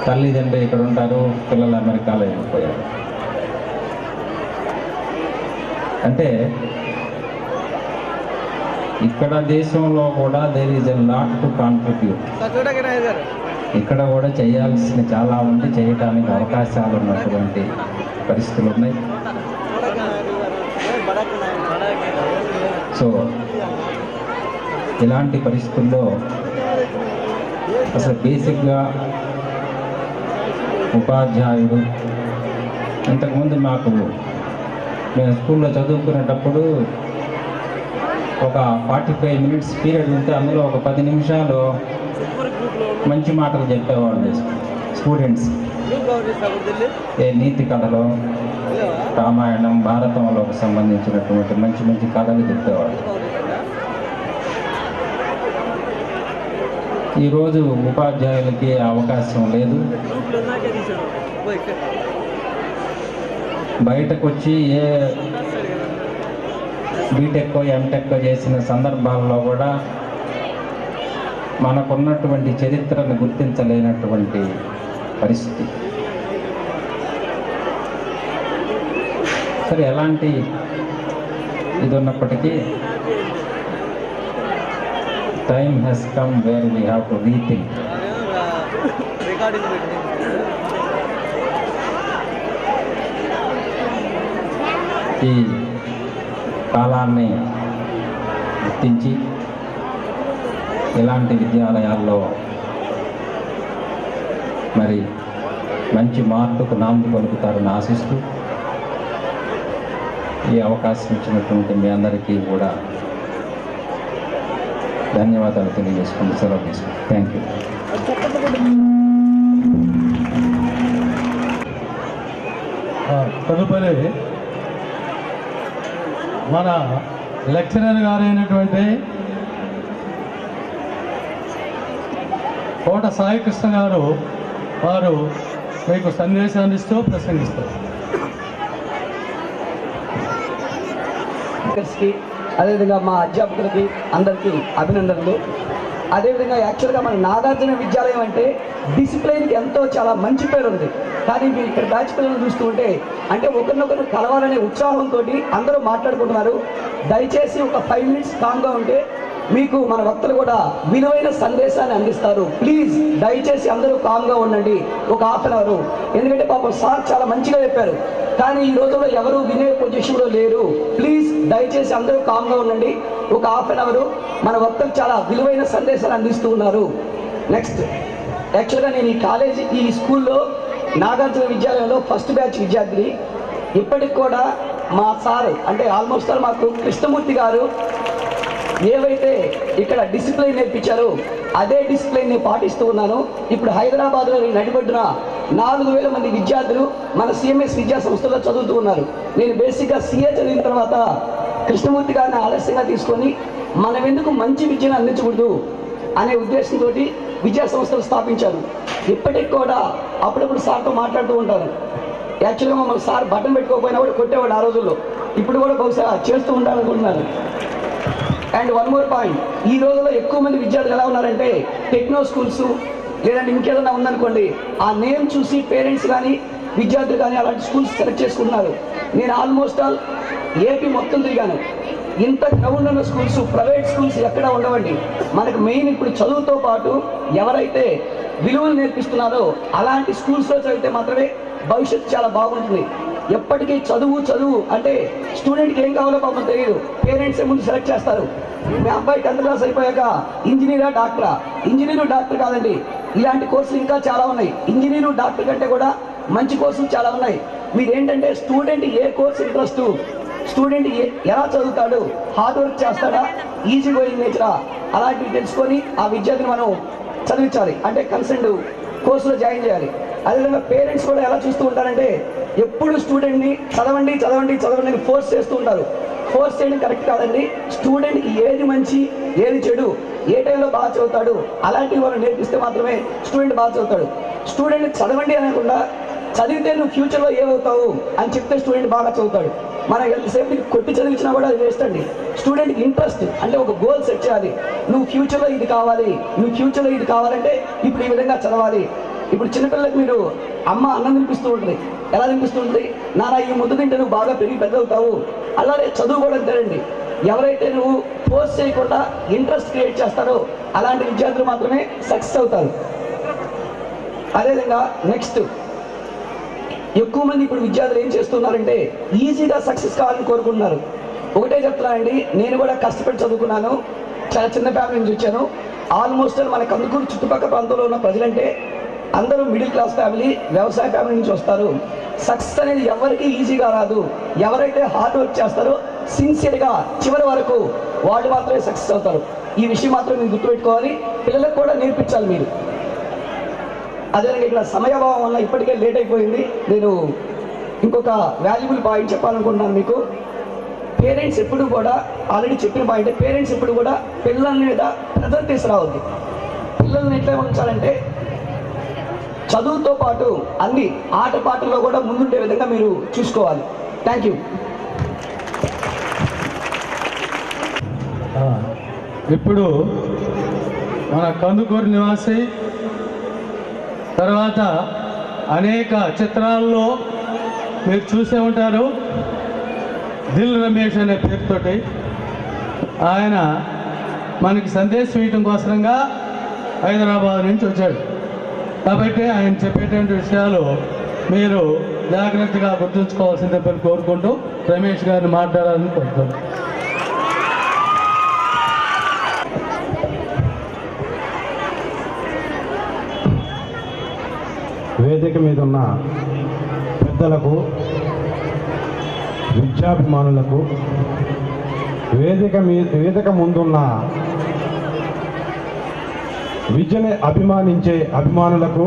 తల్లిదండ్రులు ఇక్కడ ఉంటారు, పిల్లలు అమెరికాలో వెళ్ళిపోయారు. అంటే ఇక్కడ దేశంలో కూడా there is a lot to contribute. ఇక్కడ కూడా చేయాల్సిన చాలా ఉంది, చేయడానికి అవకాశాలు ఉన్నటువంటి పరిస్థితులు ఉన్నాయి. సో ఇలాంటి పరిస్థితుల్లో అసలు బేసిక్గా ఉపాధ్యాయుడు ఇంతకుముందు మేము స్కూల్లో చదువుకునేటప్పుడు ఒక 45 మినిట్స్ పీరియడ్ ఉంటే అందులో ఒక 10 నిమిషాలు మంచి మాటలు చెప్పేవాళ్ళు స్టూడెంట్స్. ఏ నీతి కథలో, రామాయణం, భారతంలోకి సంబంధించినటువంటి మంచి మంచి కథలు చెప్పేవాళ్ళు. ఈరోజు ఉపాధ్యాయులకి అవకాశం లేదు. బయటకు వచ్చి ఏ బీటెక్ ఎంటెక్ చేసిన సందర్భాల్లో కూడా మనకున్నటువంటి చరిత్రను గుర్తించలేనటువంటి పరిస్థితి. సరే, ఎలాంటి ఇది ఉన్నప్పటికీ time has come where we have to rethink. ఈ కాలాన్ని గుర్తించి ఇలాంటి విద్యాలయాల్లో మరి మంచి మార్పుకు నాంది పలుకుతారని ఆశిస్తూ ఈ అవకాశం ఇచ్చినటువంటి మీ అందరికీ కూడా ధన్యవాదాలు తెలియజేసుకుంటూ సెలవు తీసుకుంటాం. Thank you. తదుపరి మన లెక్చరర్ గారైనటువంటి కోట సాయికృష్ణ గారు వారు మీకు సందేశాన్ని ఇస్తూ ప్రసంగిస్తారు. అదేవిధంగా మా అధ్యాపకులకి అందరికీ అభినందనలు. అదేవిధంగా యాక్చువల్గా మన నాగార్జున విద్యాలయం అంటే డిసిప్లైన్కి ఎంతో చాలా మంచి పేరు ఉంది. కానీ మీరు ఇక్కడ బ్యాచ్ పిల్లలను చూస్తూ ఉంటే అంటే ఒకరినొకరు కలవాలనే ఉత్సాహంతో అందరూ మాట్లాడుకుంటున్నారు. దయచేసి ఒక 5 మినిట్స్ కామ్గా ఉంటే మీకు మన వక్తలు కూడా విలువైన సందేశాన్ని అందిస్తారు. ప్లీజ్ దయచేసి అందరూ కామ్గా ఉండండి ఒక హాఫ్ అన్ అవర్. ఎందుకంటే పాపం సార్ చాలా మంచిగా చెప్పారు, కానీ ఈ రోజుల్లో ఎవరు వినే పొజిషన్లో లేరు. ప్లీజ్ దయచేసి అందరూ కామ్గా ఉండండి ఒక హాఫ్ అన్ అవర్. మన వక్తలు చాలా విలువైన సందేశాలు అందిస్తూ ఉన్నారు. నెక్స్ట్, యాక్చువల్గా నేను ఈ స్కూల్లో నాగార్జున విద్యాలయంలో ఫస్ట్ బ్యాచ్ విద్యార్థిని. ఇప్పటికి కూడా మా సార్ అంటే ఆల్మోస్ట్ మాకు కృష్ణమూర్తి గారు ఏవైతే ఇక్కడ డిసిప్లైన్ నేర్పించారో అదే డిసిప్లైన్ నేను పాటిస్తూ ఉన్నాను. ఇప్పుడు హైదరాబాద్లో నడిబొడ్డున 4000 మంది విద్యార్థులు మన సిఎంఎస్ విద్యా సంస్థలో చదువుతూ ఉన్నారు. నేను బేసిక్గా సిఏ చదివిన తర్వాత కృష్ణమూర్తి గారిని ఆలస్యంగా తీసుకొని మనం ఎందుకు మంచి విద్యను అందించకూడదు అనే ఉద్దేశంతో విద్యా సంస్థలు స్థాపించారు. ఇప్పటికి కూడా అప్పుడప్పుడు సార్తో మాట్లాడుతూ ఉంటాను. యాక్చువల్గా మమ్మల్ని సార్ బటన్ పెట్టుకోకపోయినా కూడా కొట్టేవాడు ఆ రోజుల్లో. ఇప్పుడు కూడా బహుశా చేస్తూ ఉండాలనుకుంటున్నాను. అండ్ వన్ మోర్ పాయింట్, ఈ రోజుల్లో ఎక్కువ మంది విద్యార్థులు ఎలా ఉన్నారంటే టెక్నో స్కూల్స్ లేదంటే ఇంకేదైనా ఉందనుకోండి ఆ నేమ్ చూసి పేరెంట్స్ కానీ విద్యార్థులు కానీ అలాంటి స్కూల్స్ సెలెక్ట్ చేసుకుంటున్నారు. నేను ఆల్మోస్ట్ ఏపీ మొత్తం తిరిగాను. ఇంత గ్రౌండ్ ఉన్న స్కూల్స్ ప్రైవేట్ స్కూల్స్ ఎక్కడ ఉండవండి. మనకు మెయిన్ ఇప్పుడు చదువుతో పాటు ఎవరైతే విలువలు నేర్పిస్తున్నారో అలాంటి స్కూల్స్లో చదివితే మాత్రమే భవిష్యత్తు చాలా బాగుంటుంది. ఎప్పటికీ చదువు అంటే స్టూడెంట్కి ఏం కావాలో పాపం తెలియదు, పేరెంట్సే ముందు సెలెక్ట్ చేస్తారు. మీ అబ్బాయి 10th క్లాస్ అయిపోయాక ఇంజనీరా డాక్టరా? ఇంజనీరు డాక్టర్ కాదండి, ఇలాంటి కోర్సులు ఇంకా చాలా ఉన్నాయి. ఇంజనీరు డాక్టర్ కంటే కూడా మంచి కోర్సులు చాలా ఉన్నాయి. మీరేంటంటే స్టూడెంట్ ఏ కోర్స్ ఇంట్రెస్ట్, స్టూడెంట్ ఎలా చదువుతాడు, హార్డ్ వర్క్ చేస్తాడా, ఈజీ గోయింగ్ నేచరా, అలాంటివి తెలుసుకొని ఆ విద్యార్థిని మనం చదివించాలి. అంటే కన్సెంట్ కోర్సులో జాయిన్ చేయాలి. అదేవిధంగా పేరెంట్స్ కూడా ఎలా చూస్తూ ఉంటారంటే ఎప్పుడు స్టూడెంట్ని చదవండి అని ఫోర్స్ చేస్తూ ఉంటారు. ఫోర్స్ చేయడం కరెక్ట్ కాదండి. స్టూడెంట్కి ఏది మంచి ఏది చెడు, ఏ టైంలో బాగా చదువుతాడు అలాంటివి మనం నేర్పిస్తే మాత్రమే స్టూడెంట్ బాగా చదువుతాడు. స్టూడెంట్ చదవండి అనకుండా చదివితే నువ్వు ఫ్యూచర్లో ఏమవుతావు అని చెప్తే స్టూడెంట్ బాగా చదువుతాడు. మనం ఎంతసేపు కొట్టి చదివించినా కూడా అది వేస్ట్ అండి. స్టూడెంట్కి ఇంట్రెస్ట్ అంటే ఒక గోల్ సెట్ చేయాలి. నువ్వు ఫ్యూచర్లో ఇది కావాలంటే ఇప్పుడు ఈ విధంగా చదవాలి. ఇప్పుడు చిన్నపిల్లలకు మీరు అమ్మ అన్నం తినిపిస్తూ ఉంటుంది. ఎలా తినిపిస్తూ ఉంటుంది? నాన్న ఈ ముద్ద తింటే నువ్వు బాగా పెరిగి పెద్ద అవుతావు. అలాగే చదువు కూడా అంతేనండి. ఎవరైతే నువ్వు ఫోర్స్ చేయకుండా ఇంట్రెస్ట్ క్రియేట్ చేస్తారో అలాంటి విద్యార్థులు మాత్రమే సక్సెస్ అవుతారు. అదేవిధంగా నెక్స్ట్ ఎక్కువ మంది ఇప్పుడు విద్యార్థులు ఏం చేస్తున్నారంటే ఈజీగా సక్సెస్ కావాలని కోరుకుంటున్నారు. ఒకటే చెప్తున్నానండి, నేను కూడా కష్టపడి చదువుకున్నాను, చాలా చిన్న ఫ్యామిలీ నుంచి వచ్చాను. ఆల్మోస్ట్ మన కందుకూరు చుట్టుపక్కల ప్రాంతంలో ఉన్న ప్రజలంటే అందరూ మిడిల్ క్లాస్ ఫ్యామిలీ, వ్యవసాయ ఫ్యామిలీ నుంచి వస్తారు. సక్సెస్ అనేది ఎవరికి ఈజీగా రాదు. ఎవరైతే హార్డ్ వర్క్ చేస్తారో సిన్సియర్గా చివరి వరకు వాళ్ళు మాత్రమే సక్సెస్ అవుతారు. ఈ విషయం మాత్రం మీరు గుర్తుపెట్టుకోవాలి, పిల్లలకు కూడా నేర్పించాలి మీరు. అదేవిధంగా ఇక్కడ సమయాభావం వల్ల ఇప్పటికే లేట్ అయిపోయింది. నేను ఇంకొక వాల్యుబుల్ పాయింట్ చెప్పాలనుకుంటున్నాను మీకు. పేరెంట్స్ ఎప్పుడు కూడా ఆల్రెడీ చెప్పిన పాయింట్, పేరెంట్స్ ఎప్పుడు కూడా పిల్లల మీద ప్రెజర్ తీసుకురావద్దు. పిల్లల్ని ఎట్లా ఉంచాలంటే చదువుతో పాటు అన్ని ఆటపాటల్లో కూడా ముందుండే విధంగా మీరు చూసుకోవాలి. Thank you. ఇప్పుడు మన కందుకూరు నివాసి, తర్వాత అనేక చిత్రాల్లో మీరు చూసే ఉంటారు, దిల్ రమేష్ అనే పేరుతోటి ఆయన మనకి సందేశం ఇవ్వడం కోసంగా హైదరాబాద్ నుంచి వచ్చాడు. కాబట్టి ఆయన చెప్పేటువంటి విషయాలు మీరు జాగ్రత్తగా గుర్తుంచుకోవాల్సిందని కోరుకుంటూ రమేష్ గారిని మాట్లాడాలని కోరుకుంటున్నాను. వేదిక మీద ఉన్న పెద్దలకు, విద్యాభిమానులకు, వేదిక ముందున్న విద్యని అభిమానించే అభిమానులకు,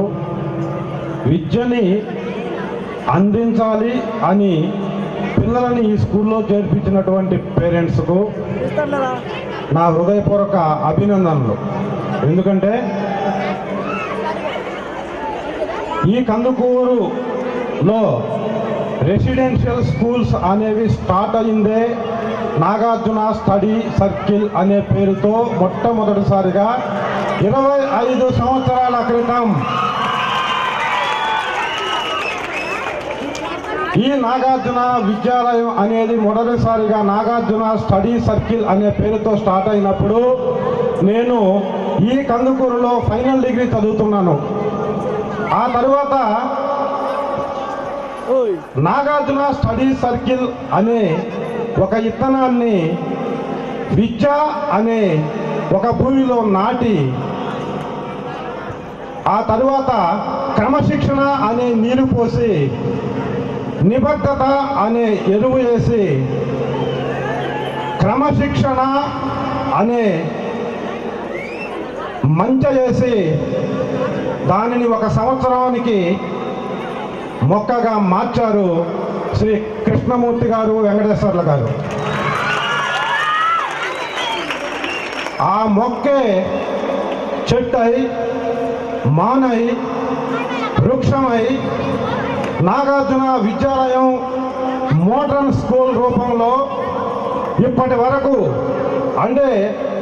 విద్యని అందించాలి అని పిల్లలని ఈ స్కూల్లో చేర్పించినటువంటి పేరెంట్స్కు నా హృదయపూర్వక అభినందనలు. ఎందుకంటే ఈ కందుకూరులో రెసిడెన్షియల్ స్కూల్స్ అనేవి స్టార్ట్ అయిందే నాగార్జున స్టడీ సర్కిల్ అనే పేరుతో మొట్టమొదటిసారిగా 25 సంవత్సరాల క్రితం ఈ నాగార్జున విద్యాలయం అనేది మొదటిసారిగా నాగార్జున స్టడీ సర్కిల్ అనే పేరుతో స్టార్ట్ అయినప్పుడు నేను ఈ కందుకూరులో ఫైనల్ డిగ్రీ చదువుతున్నాను. ఆ తర్వాత నాగార్జున స్టడీ సర్కిల్ అనే ఒక ఇత్తనాన్ని విద్య అనే ఒక భూమిలో నాటి, ఆ తరువాత క్రమశిక్షణ అనే నీరు పోసి, నిబద్ధత అనే ఎరువు వేసి, క్రమశిక్షణ అనే మంచ వేసి దానిని ఒక సంవత్సరానికి మొక్కగా మార్చారు శ్రీ కృష్ణమూర్తి గారు, వెంకటేశ్వర్ల గారు. ఆ మొక్కే చెట్టై, మానై, వృక్షమై నాగార్జున విద్యాలయం మోడర్న్ స్కూల్ రూపంలో ఇప్పటి వరకు, అంటే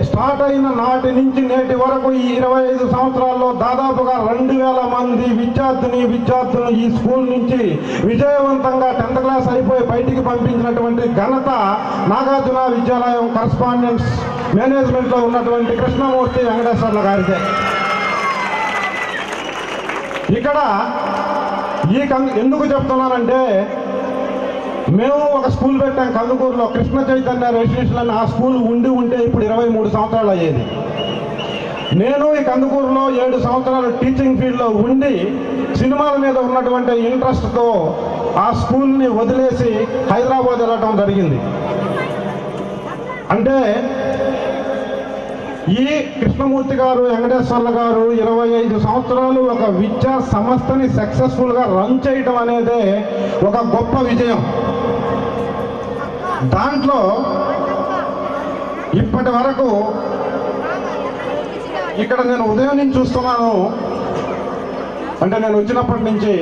స్టార్ట్ అయిన నాటి నుంచి నేటి వరకు ఈ 25 సంవత్సరాల్లో దాదాపుగా 2000 మంది విద్యార్థులు ఈ స్కూల్ నుంచి విజయవంతంగా 10th క్లాస్ అయిపోయి బయటికి పంపించినటువంటి ఘనత నాగార్జున విద్యాలయం కరస్పాండెన్స్ మేనేజ్మెంట్లో ఉన్నటువంటి కృష్ణమూర్తి వెంకటేశ్వర్ల గారిదే. ఇక్కడ ఎందుకు చెప్తున్నానంటే, మేము ఒక స్కూల్ పెట్టాం కందుకూరులో, కృష్ణ చైతన్య రెసిడెన్షియల్ అని. ఆ స్కూల్ ఉంటే ఇప్పుడు 23 సంవత్సరాలు అయ్యేది. నేను ఈ కందుకూరులో 7 సంవత్సరాలు టీచింగ్ ఫీల్డ్లో ఉండి సినిమాల మీద ఉన్నటువంటి ఇంట్రెస్ట్తో ఆ స్కూల్ని వదిలేసి హైదరాబాద్ వెళ్ళటం జరిగింది. అంటే ఈ కృష్ణమూర్తి గారు, వెంకటేశ్వర్ల గారు 25 సంవత్సరాలు ఒక విద్యా సంస్థని సక్సెస్ఫుల్గా రన్ చేయడం అనేదే ఒక గొప్ప విజయం. దాంట్లో ఇప్పటి వరకు ఇక్కడ నేను ఉదయం నుంచి చూస్తున్నాను, అంటే నేను వచ్చినప్పటి నుంచి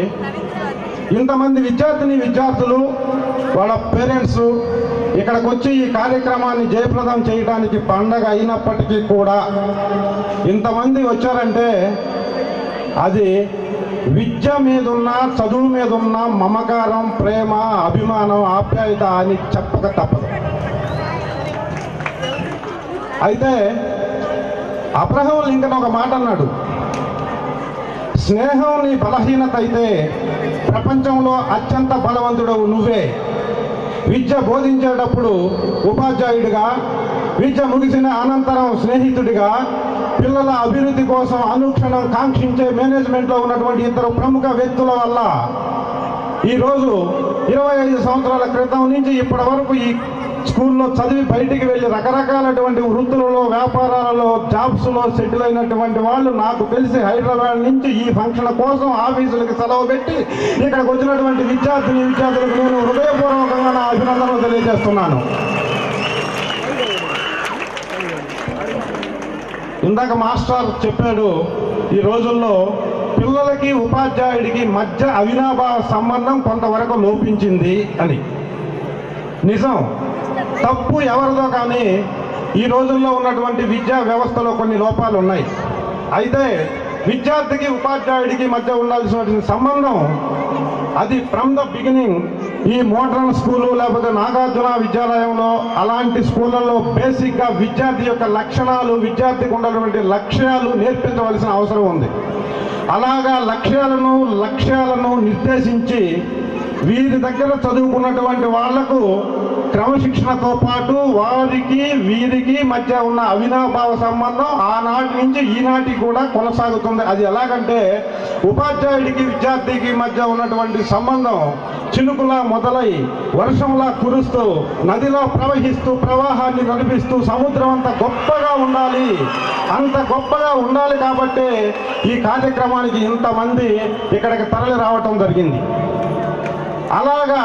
ఇంతమంది విద్యార్థులు వాళ్ళ పేరెంట్స్ ఇక్కడికి వచ్చి ఈ కార్యక్రమాన్ని జయప్రదం చేయడానికి పండగ అయినప్పటికీ కూడా ఇంతమంది వచ్చారంటే అది విద్య మీదున్న, చదువు మీదున్న మమకారం, ప్రేమ, అభిమానం, ఆప్యాయత అని చెప్పక తప్పదు. అయితే అబ్రహం లింకన్ ఒక మాట అన్నాడు, స్నేహం నీ బలహీనత అయితే ప్రపంచంలో అత్యంత బలవంతుడవు నువ్వే. విద్య బోధించేటప్పుడు ఉపాధ్యాయుడిగా, విద్య ముగిసిన అనంతరం స్నేహితుడిగా, పిల్లల అభివృద్ధి కోసం అనుక్షణం కాంక్షించే మేనేజ్మెంట్లో ఉన్నటువంటి ఇద్దరు ప్రముఖ వ్యక్తుల వల్ల ఈరోజు 25 సంవత్సరాల క్రితం నుంచి ఇప్పటి వరకు ఈ స్కూల్లో చదివి బయటికి వెళ్ళి రకరకాలటువంటి వృత్తులలో, వ్యాపారాలలో, జాబ్స్లో సెటిల్ అయినటువంటి వాళ్ళు నాకు తెలిసి హైదరాబాద్ నుంచి ఈ ఫంక్షన్ కోసం ఆఫీసులకి సెలవు పెట్టి ఇక్కడికి వచ్చినటువంటి విద్యార్థులకు నేను హృదయపూర్వకంగా నా అభినందనలు తెలియజేస్తున్నాను. ఇందాక మాస్టర్ చెప్పాడు, ఈ రోజుల్లో పిల్లలకి ఉపాధ్యాయుడికి మధ్య అవినాభావ సంబంధం కొంతవరకు లోపించింది అని. నిజం, తప్పు ఎవరిదో కానీ ఈ రోజుల్లో ఉన్నటువంటి విద్యా వ్యవస్థలో కొన్ని లోపాలు ఉన్నాయి. అయితే విద్యార్థికి ఉపాధ్యాయుడికి మధ్య ఉండాల్సినటువంటి సంబంధం అది ఫ్రమ్ ద బిగినింగ్ ఈ మోడర్న్ స్కూలు లేకపోతే నాగార్జున విద్యాలయంలో అలాంటి స్కూళ్ళల్లో బేసిక్గా విద్యార్థి యొక్క లక్షణాలు, విద్యార్థికి ఉన్నటువంటి లక్ష్యాలు నేర్పించవలసిన అవసరం ఉంది. అలాగా లక్ష్యాలను నిర్దేశించి వీరి దగ్గర చదువుకున్నటువంటి వాళ్లకు క్రమశిక్షణతో పాటు వారికి వీరికి మధ్య ఉన్న అవినాభావ సంబంధం ఆనాటి నుంచి ఈనాటికి కూడా కొనసాగుతుంది. అది ఎలాగంటే ఉపాధ్యాయుడికి విద్యార్థికి మధ్య ఉన్నటువంటి సంబంధం చినుకులా మొదలై వర్షంలా కురుస్తూ నదిలో ప్రవహిస్తూ ప్రవాహాన్ని నడిపిస్తూ సముద్రం అంత గొప్పగా ఉండాలి. అంత గొప్పగా ఉండాలి కాబట్టే ఈ కార్యక్రమానికి ఇంతమంది ఇక్కడికి తరలి రావటం జరిగింది. అలాగా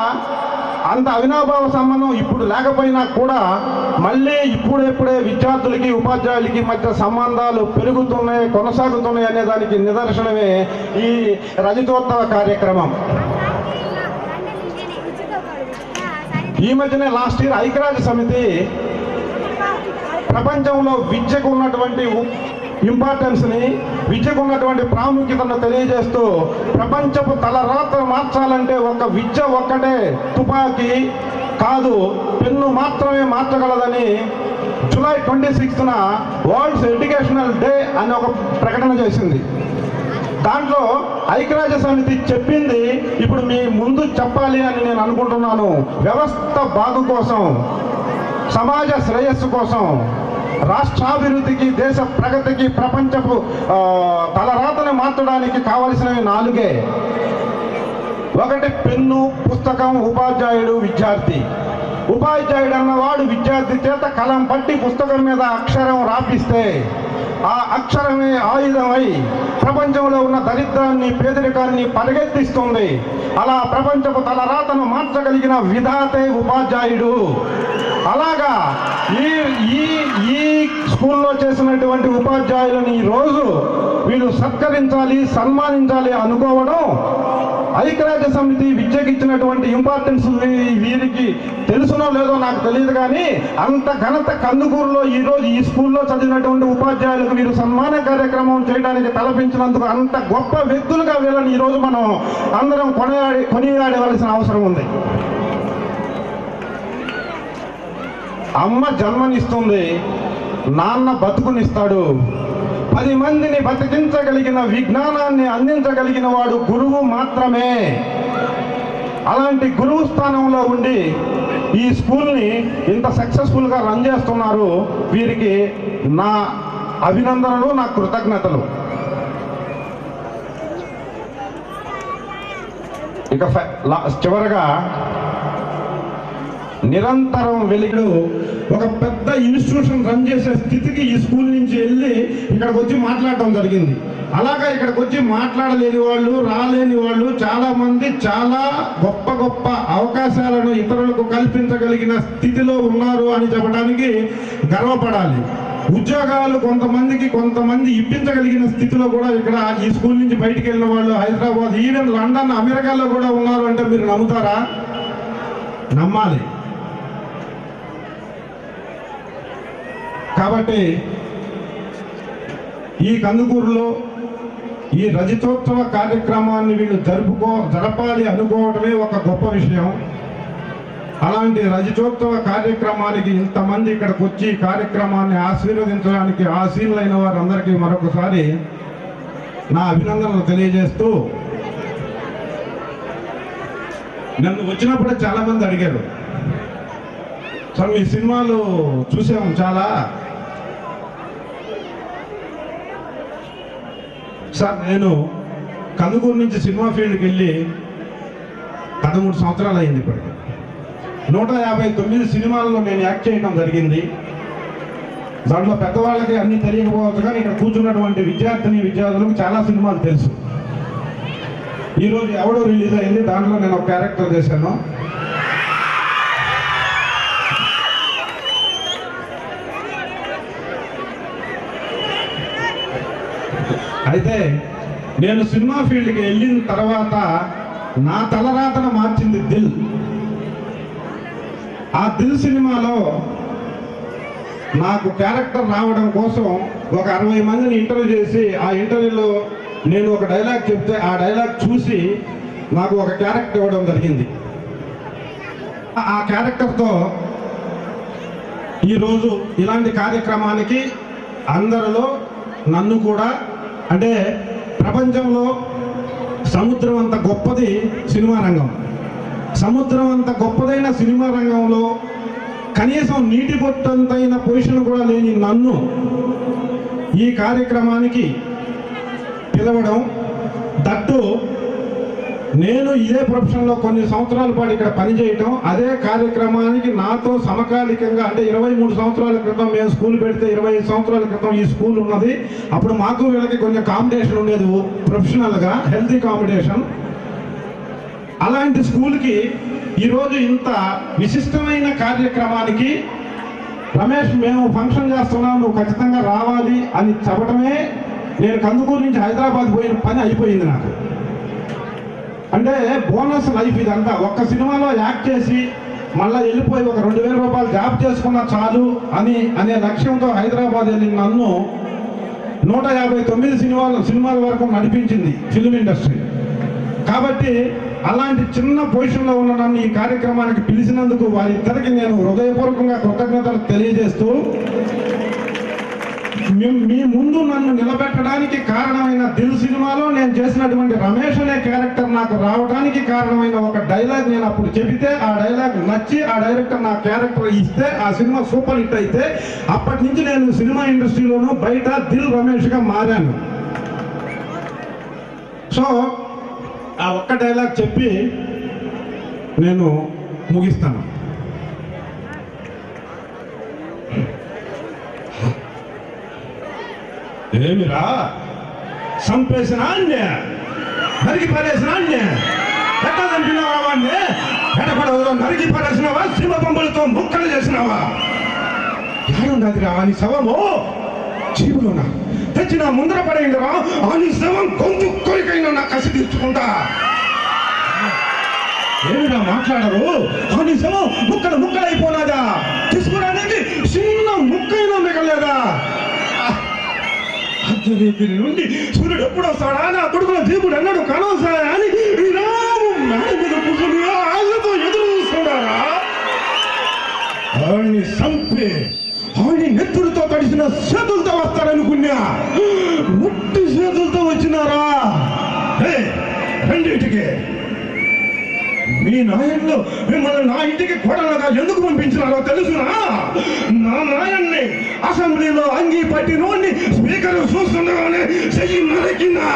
అంత అవినాభావ సంబంధం ఇప్పుడు లేకపోయినా కూడా మళ్ళీ ఇప్పుడే విద్యార్థులకి ఉపాధ్యాయులకి మధ్య సంబంధాలు పెరుగుతున్నాయి, కొనసాగుతున్నాయి అనే దానికి నిదర్శనమే ఈ రజతోత్సవ కార్యక్రమం. ఈ మధ్యనే లాస్ట్ ఇయర్ ఐక్యరాజ్య సమితి ప్రపంచంలో విద్యకు ఉన్నటువంటి ఇంపార్టెన్స్ని, విద్యకు ఉన్నటువంటి ప్రాముఖ్యతను తెలియజేస్తూ ప్రపంచపు తలరాత మార్చాలంటే ఒక విద్య ఒక్కటే తుపాకీ కాదు, పెన్ను మాత్రమే మార్చగలదని జూలై 26న వరల్డ్స్ ఎడ్యుకేషనల్ డే అని ఒక ప్రకటన చేసింది. దాంట్లో ఐక్యరాజ్య సమితి చెప్పింది ఇప్పుడు మీ ముందు చెప్పాలి అని నేను అనుకుంటున్నాను. వ్యవస్థ బాగు కోసం, సమాజ శ్రేయస్సు కోసం, రాష్ట్రాభివృద్ధికి, దేశ ప్రగతికి, ప్రపంచపు తలరాతని మార్చడానికి కావలసినవి 4. ఒకటి పెన్ను, పుస్తకం, ఉపాధ్యాయుడు, విద్యార్థి. ఉపాధ్యాయుడు అన్నవాడు విద్యార్థి చేత కలం పట్టి పుస్తకం మీద అక్షరం రాపిస్తే ఆ అక్షరమే ఆయుధమై ప్రపంచంలో ఉన్న దరిద్రాన్ని, పేదరికాన్ని పరిగెత్తిస్తుంది. అలా ప్రపంచపు తలరాతను మార్చగలిగిన విధాతే ఉపాధ్యాయుడు. అలాగా ఈ స్కూల్లో చేసినటువంటి ఉపాధ్యాయులని ఈరోజు వీళ్ళు సత్కరించాలి, సన్మానించాలి అనుకోవడం ఐక్యరాజ్య సమితి విద్యకి ఇచ్చినటువంటి ఇంపార్టెన్స్ వీరికి తెలుసునో లేదో నాకు తెలియదు. కానీ అంత ఘనత కందుకూరులో ఈరోజు ఈ స్కూల్లో చదివినటువంటి ఉపాధ్యాయులకు వీరు సన్మాన కార్యక్రమం చేయడానికి తలపించినందుకు అంత గొప్ప వ్యక్తులుగా వీళ్ళని ఈరోజు మనం అందరం కొనియాడవలసిన అవసరం ఉంది. అమ్మ జన్మనిస్తుంది, నాన్న బతుకునిస్తాడు. 10 మందిని బతికించగలిగిన విజ్ఞానాన్ని అందించగలిగిన వాడు గురువు మాత్రమే. అలాంటి గురువు స్థానంలో ఉండి ఈ స్కూల్ని ఇంత సక్సెస్ఫుల్గా రన్ చేస్తున్నారు. వీరికి నా అభినందనలు, నా కృతజ్ఞతలు. ఇక చివరగా నిరంతరం వెలుగు ఒక పెద్ద ఇన్స్టిట్యూషన్ రన్ చేసే స్థితికి ఈ స్కూల్ నుంచి వెళ్ళి ఇక్కడికి వచ్చి మాట్లాడటం జరిగింది. అలాగా ఇక్కడికి వచ్చి మాట్లాడలేని వాళ్ళు, రాలేని వాళ్ళు చాలా మంది చాలా గొప్ప గొప్ప అవకాశాలను ఇతరులకు కల్పించగలిగిన స్థితిలో ఉన్నారు అని చెప్పడానికి గర్వపడాలి. ఉద్యోగాలు కొంతమంది ఇప్పించగలిగిన స్థితిలో కూడా ఇక్కడ ఈ స్కూల్ నుంచి బయటికి వెళ్ళిన వాళ్ళు హైదరాబాద్, ఈవెన్ లండన్, అమెరికాలో కూడా ఉన్నారు అంటే మీరు నమ్ముతారా? నమ్మాలి. కాబట్టి ఈ కందుకూరులో ఈ రజతోత్సవ కార్యక్రమాన్ని వీళ్ళు జరపాలి అనుకోవడమే ఒక గొప్ప విషయం. అలాంటి రజతోత్సవ కార్యక్రమానికి ఇంతమంది ఇక్కడికి వచ్చి కార్యక్రమాన్ని ఆశీర్వదించడానికి ఆశీనులైన వారందరికీ మరొకసారి నా అభినందనలు తెలియజేస్తూ, నన్ను వచ్చినప్పుడే చాలామంది అడిగారు, సార్ మీ సినిమాలు చూసాము చాలా, సార్ నేను కందుకూరు నుంచి సినిమా ఫీల్డ్కి వెళ్ళి 13 సంవత్సరాలు అయింది. ఇప్పటికి 159 సినిమాల్లో నేను యాక్ట్ చేయడం జరిగింది. దాంట్లో పెద్దవాళ్ళకి అన్ని తెలియకపోవచ్చు, కానీ ఇక్కడ కూర్చున్నటువంటి విద్యార్థులకు చాలా సినిమాలు తెలుసు. ఈరోజు ఎవడో రిలీజ్ అయింది, దాంట్లో నేను ఒక క్యారెక్టర్ చేశాను. అయితే నేను సినిమా ఫీల్డ్కి వెళ్ళిన తర్వాత నా తలరాతను మార్చింది దిల్. ఆ దిల్ సినిమాలో నాకు క్యారెక్టర్ రావడం కోసం ఒక 60 మందిని ఇంటర్వ్యూ చేసి, ఆ ఇంటర్వ్యూలో నేను ఒక డైలాగ్ చెప్తే ఆ డైలాగ్ చూసి నాకు ఒక క్యారెక్టర్ ఇవ్వడం జరిగింది. ఆ క్యారెక్టర్తో ఈరోజు ఇలాంటి కార్యక్రమానికి అందరిలో నన్ను కూడా, అంటే ప్రపంచంలో సముద్రం అంత గొప్పది సినిమా రంగం. సముద్రం అంత గొప్పదైన సినిమా రంగంలో కనీసం నీటి బొట్టంతైన పొజిషన్ కూడా లేని నన్ను ఈ కార్యక్రమానికి పిలవడం, దట్టు నేను ఇదే ప్రొఫెషన్లో కొన్ని సంవత్సరాల పాటు ఇక్కడ పనిచేయటం, అదే కార్యక్రమానికి నాతో సమకాలికంగా, అంటే 23 సంవత్సరాల క్రితం మేము స్కూల్ పెడితే 25 సంవత్సరాల క్రితం ఈ స్కూల్ ఉన్నది. అప్పుడు మాకు వీళ్ళకి కొంచెం కాంపిటీషన్ ఉండేది, ప్రొఫెషనల్గా హెల్తీ కాంపిటీషన్. అలాంటి స్కూల్కి ఈరోజు ఇంత విశిష్టమైన కార్యక్రమానికి రమేష్ మేము ఫంక్షన్ చేస్తున్నాం, నువ్వు ఖచ్చితంగా రావాలి అని చెప్పడమే, నేను కందుకూరు నుంచి హైదరాబాద్ పోయిన పని అయిపోయింది నాకు. అంటే బోనస్ లైఫ్ ఇదంతా. ఒక్క సినిమాలో యాక్ట్ చేసి మళ్ళీ వెళ్ళిపోయి ఒక 2000 రూపాయలు జాబ్ చేసుకున్నా చాలు అనే లక్ష్యంతో హైదరాబాద్ వెళ్ళిన నన్ను 159 సినిమాల వరకు నడిపించింది ఫిల్మ్ ఇండస్ట్రీ. కాబట్టి అలాంటి చిన్న పొజిషన్లో ఉన్న నన్ను ఈ కార్యక్రమానికి పిలిచినందుకు వారిద్దరికి నేను హృదయపూర్వకంగా కృతజ్ఞతలు తెలియజేస్తూ, మీ ముందు నన్ను నిలబెట్టడానికి కారణమైన దిల్ సినిమాలో నేను చేసినటువంటి రమేష్ అనే క్యారెక్టర్ నాకు రావడానికి కారణమైన ఒక డైలాగ్ నేను అప్పుడు చెబితే, ఆ డైలాగ్ నచ్చి ఆ డైరెక్టర్ నా క్యారెక్టర్ ఇస్తే ఆ సినిమా సూపర్ హిట్ అయితే, అప్పటి నుంచి నేను సినిమా ఇండస్ట్రీలోనూ బయట దిల్ రమేష్గా మారాను. సో ఆ ఒక్క డైలాగ్ చెప్పి నేను ముగిస్తాను. ఏమిరా చంపేసిన అన్నే, నరికి పారేసిన అన్నే, ఎట్లా చంపినావా వాడిని? ఎడపడవలో నరికి పారేసినావా? సింహ బొమ్మలతో ముక్కలు చేసినావా? ఏడుండది రా అని శవము? జీవులోనా తెచ్చిన ముందర పడేయండిరా, అని శవం గొంతు కొరికైనా నా కసి తీర్చుకుంటా. ఏమిరా మాట్లాడరు? అని శవం ముక్కలైపోలేదా? తీసుకోవడానికి చిన్న ముక్కైనా మిగలేదా? అర్ధవేదిని నుండి సూర్యుడు ఎప్పుడు వస్తాడా, నా కొడుకుల దేవుడు అన్నాడు కనవసాయా అని రాము మేడ మీద కూర్చొని ఆశతో ఎదురు చూస్తున్నారా? ఆడిని చంపి ఆడిని నెత్తుడితో తడిసిన చేతులతో వస్తారనుకున్నా, ముట్టి చేతులతో వచ్చినారా? రెండింటికి మీ నాయన్లు మిమ్మల్ని నా ఇంటికి కోడలుగా ఎందుకు పంపించినారో తెలుసునా? నా నాయన్ని అసెంబ్లీలో అంగీ పట్టి నోడిని స్పీకర్ చూస్తుండగానే చెయ్యి నరికినా.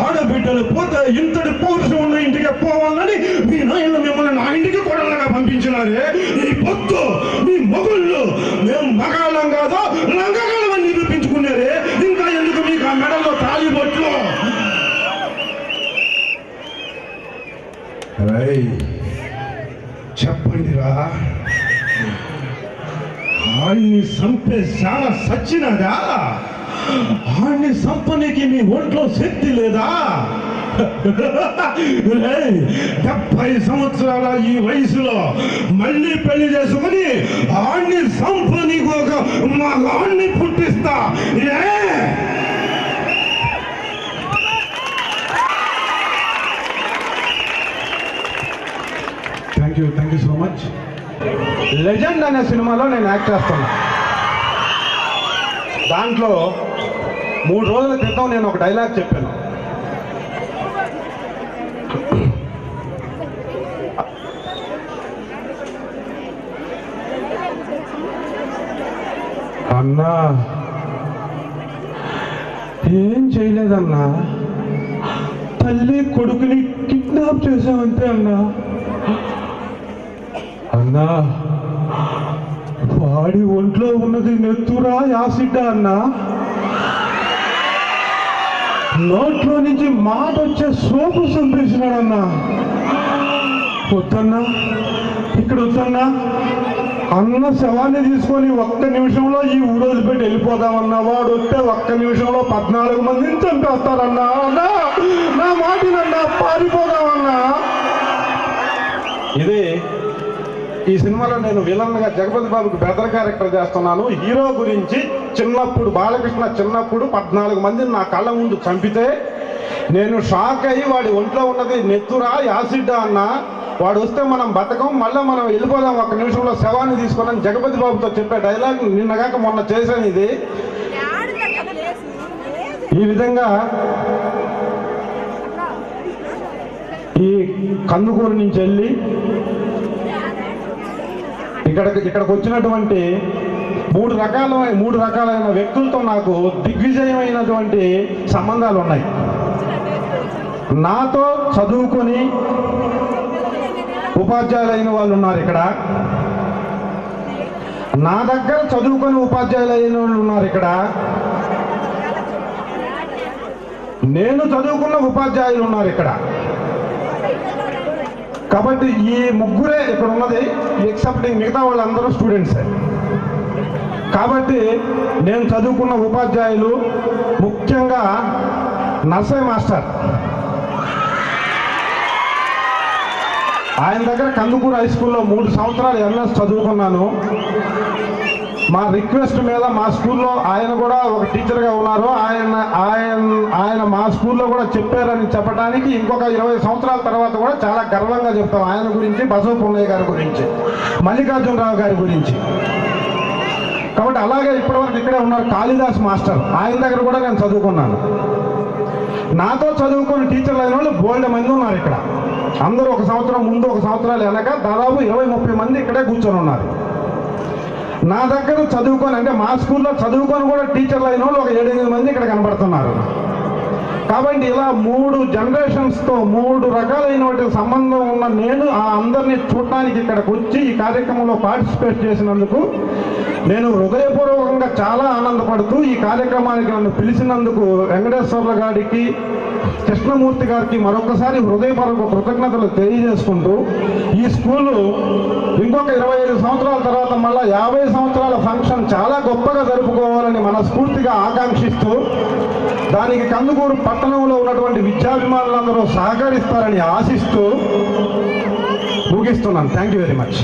ఆడబిడ్డలు పోతే ఇంతటి పౌరుషం ఉన్న ఇంటికి పోవాలని మీ నాయన్లు మిమ్మల్ని నా ఇంటికి కోడలుగా పంపించినారే. ఈ పొత్తు మీ మొగుళ్ళు మేము మగాళ్ళం కాదో లంగగాళ్ళం అని నిరూపించుకున్నారే. ఇంకా ఎందుకు మీకు ఆ మెడలో తాళిబొట్లు? చెప్పండిరా, ఆడిని చంపే చాలా సచ్చినదా? ఆడిని చంపనీకి మీ ఒంట్లో శక్తి లేదా? 70 సంవత్సరాల ఈ వయసులో మళ్ళీ పెళ్లి చేసుకుని ఆడిని చంపనీకి ఒక మగాడిని పుట్టిస్తా. Thank you so much. Legend అనే సినిమాలో నేను యాక్ట్ చేస్తాను. దాంట్లో 3 రోజుల క్రితం నేను ఒక డైలాగ్ చెప్పాను. అన్నా ఏం చేయలేదన్నా, తల్లి కొడుకుని కిడ్నాప్ చేశామంతే అన్నా. అన్నా వాడి ఒంట్లో ఉన్నది నెత్తురా యాసిడ్డా అన్నా, నోట్లో నుంచి మాట వచ్చే సోపు చంపేసినాడన్నా. వద్దన్నా, ఇక్కడ వద్దన్నా, అన్న శవాన్ని తీసుకొని 1 నిమిషంలో ఈ ఊరు వదిలిపెట్టి వెళ్ళిపోదామన్నా. వాడు వస్తే 1 నిమిషంలో 14 మందిని చంపేస్తారన్నా. అన్నా నా మాటినన్నా, పారిపోదామన్నా. ఇది ఈ సినిమాలో నేను విలన్గా జగపతి బాబుకి బ్రదర్ క్యారెక్టర్ చేస్తున్నాను. హీరో గురించి చిన్నప్పుడు బాలకృష్ణ చిన్నప్పుడు 14 మందిని నా కళ్ళ ముందు చంపితే నేను షాక్ అయ్యి వాడి ఒంట్లో ఉన్నది నెత్తురా యాసిడ్డా అన్నా, వాడు వస్తే మనం బతకం, మళ్ళీ మనం వెళ్ళిపోదాం 1 నిమిషంలో శవాన్ని తీసుకున్నాను జగపతి బాబుతో చెప్పే డైలాగ్ నిన్నగాక మొన్న చేశాను. ఇది ఈ విధంగా ఈ కందుకూరు నుంచి వెళ్ళి ఇక్కడికి వచ్చినటువంటి 3 రకాలైన వ్యక్తులతో నాకు దిగ్విజయమైనటువంటి సంబంధాలు ఉన్నాయి. నాతో చదువుకొని ఉపాధ్యాయులైన వాళ్ళు ఉన్నారు ఇక్కడ, నా దగ్గర చదువుకొని ఉపాధ్యాయులైన వాళ్ళు ఉన్నారు ఇక్కడ, నేను చదువుకున్న ఉపాధ్యాయులు ఉన్నారు ఇక్కడ. కాబట్టి ఈ ముగ్గురే ఇక్కడ ఉన్నది, ఎక్సెప్టింగ్ మిగతా వాళ్ళందరూ స్టూడెంట్సే. కాబట్టి నేను చదువుకున్న ఉపాధ్యాయులు ముఖ్యంగా నర్సయ్య మాస్టర్, ఆయన దగ్గర కందుకూరు హై స్కూల్లో 3 సంవత్సరాలు ఎంఎస్ చదువుకున్నాను. మా రిక్వెస్ట్ మీద మా స్కూల్లో ఆయన కూడా ఒక టీచర్గా ఉన్నారు. ఆయన మా స్కూల్లో కూడా చెప్పారని చెప్పడానికి ఇంకొక 20 సంవత్సరాల తర్వాత కూడా చాలా గర్వంగా చెప్తాం ఆయన గురించి, బసవ పున్నయ్య గారి గురించి, మల్లికార్జునరావు గారి గురించి. కాబట్టి అలాగే ఇప్పటివరకు ఇక్కడే ఉన్నారు కాళిదాస్ మాస్టర్, ఆయన దగ్గర కూడా నేను చదువుకున్నాను. నాతో చదువుకున్న టీచర్లు అయిన వాళ్ళు బోల్డ్ మంది ఉన్నారు ఇక్కడ. అందరూ 1 సంవత్సరం ముందు 1 సంవత్సరాలు వెనక దాదాపు 20-30 మంది ఇక్కడే కూర్చొని ఉన్నారు. నా దగ్గర చదువుకొని, అంటే మా స్కూల్లో చదువుకొని కూడా టీచర్లు అయిన వాళ్ళు ఒక 7-8 మంది ఇక్కడ కనబడుతున్నారు. కాబట్టి ఇలా 3 జనరేషన్స్తో 3 రకాలైనటువంటి సంబంధం ఉన్న నేను ఆ అందరినీ చూడటానికి ఇక్కడికి వచ్చి ఈ కార్యక్రమంలో పార్టిసిపేట్ చేసినందుకు నేను హృదయపూర్వకంగా చాలా ఆనందపడుతూ ఈ కార్యక్రమానికి నన్ను పిలిచినందుకు వెంకటేశ్వర్ల గారికి, కృష్ణమూర్తి గారికి మరొకసారి హృదయపూర్వక కృతజ్ఞతలు తెలియజేసుకుంటూ, ఈ స్కూలు ఇంకొక 25 సంవత్సరాల తర్వాత మళ్ళీ 50 సంవత్సరాల ఫంక్షన్ చాలా గొప్పగా జరుపుకోవాలని మనస్ఫూర్తిగా ఆకాంక్షిస్తూ, దానికి కందుకూరు పట్టణంలో ఉన్నటువంటి విద్యాభిమానులందరూ సహకరిస్తారని ఆశిస్తూ ముగిస్తున్నాను. Thank you very much.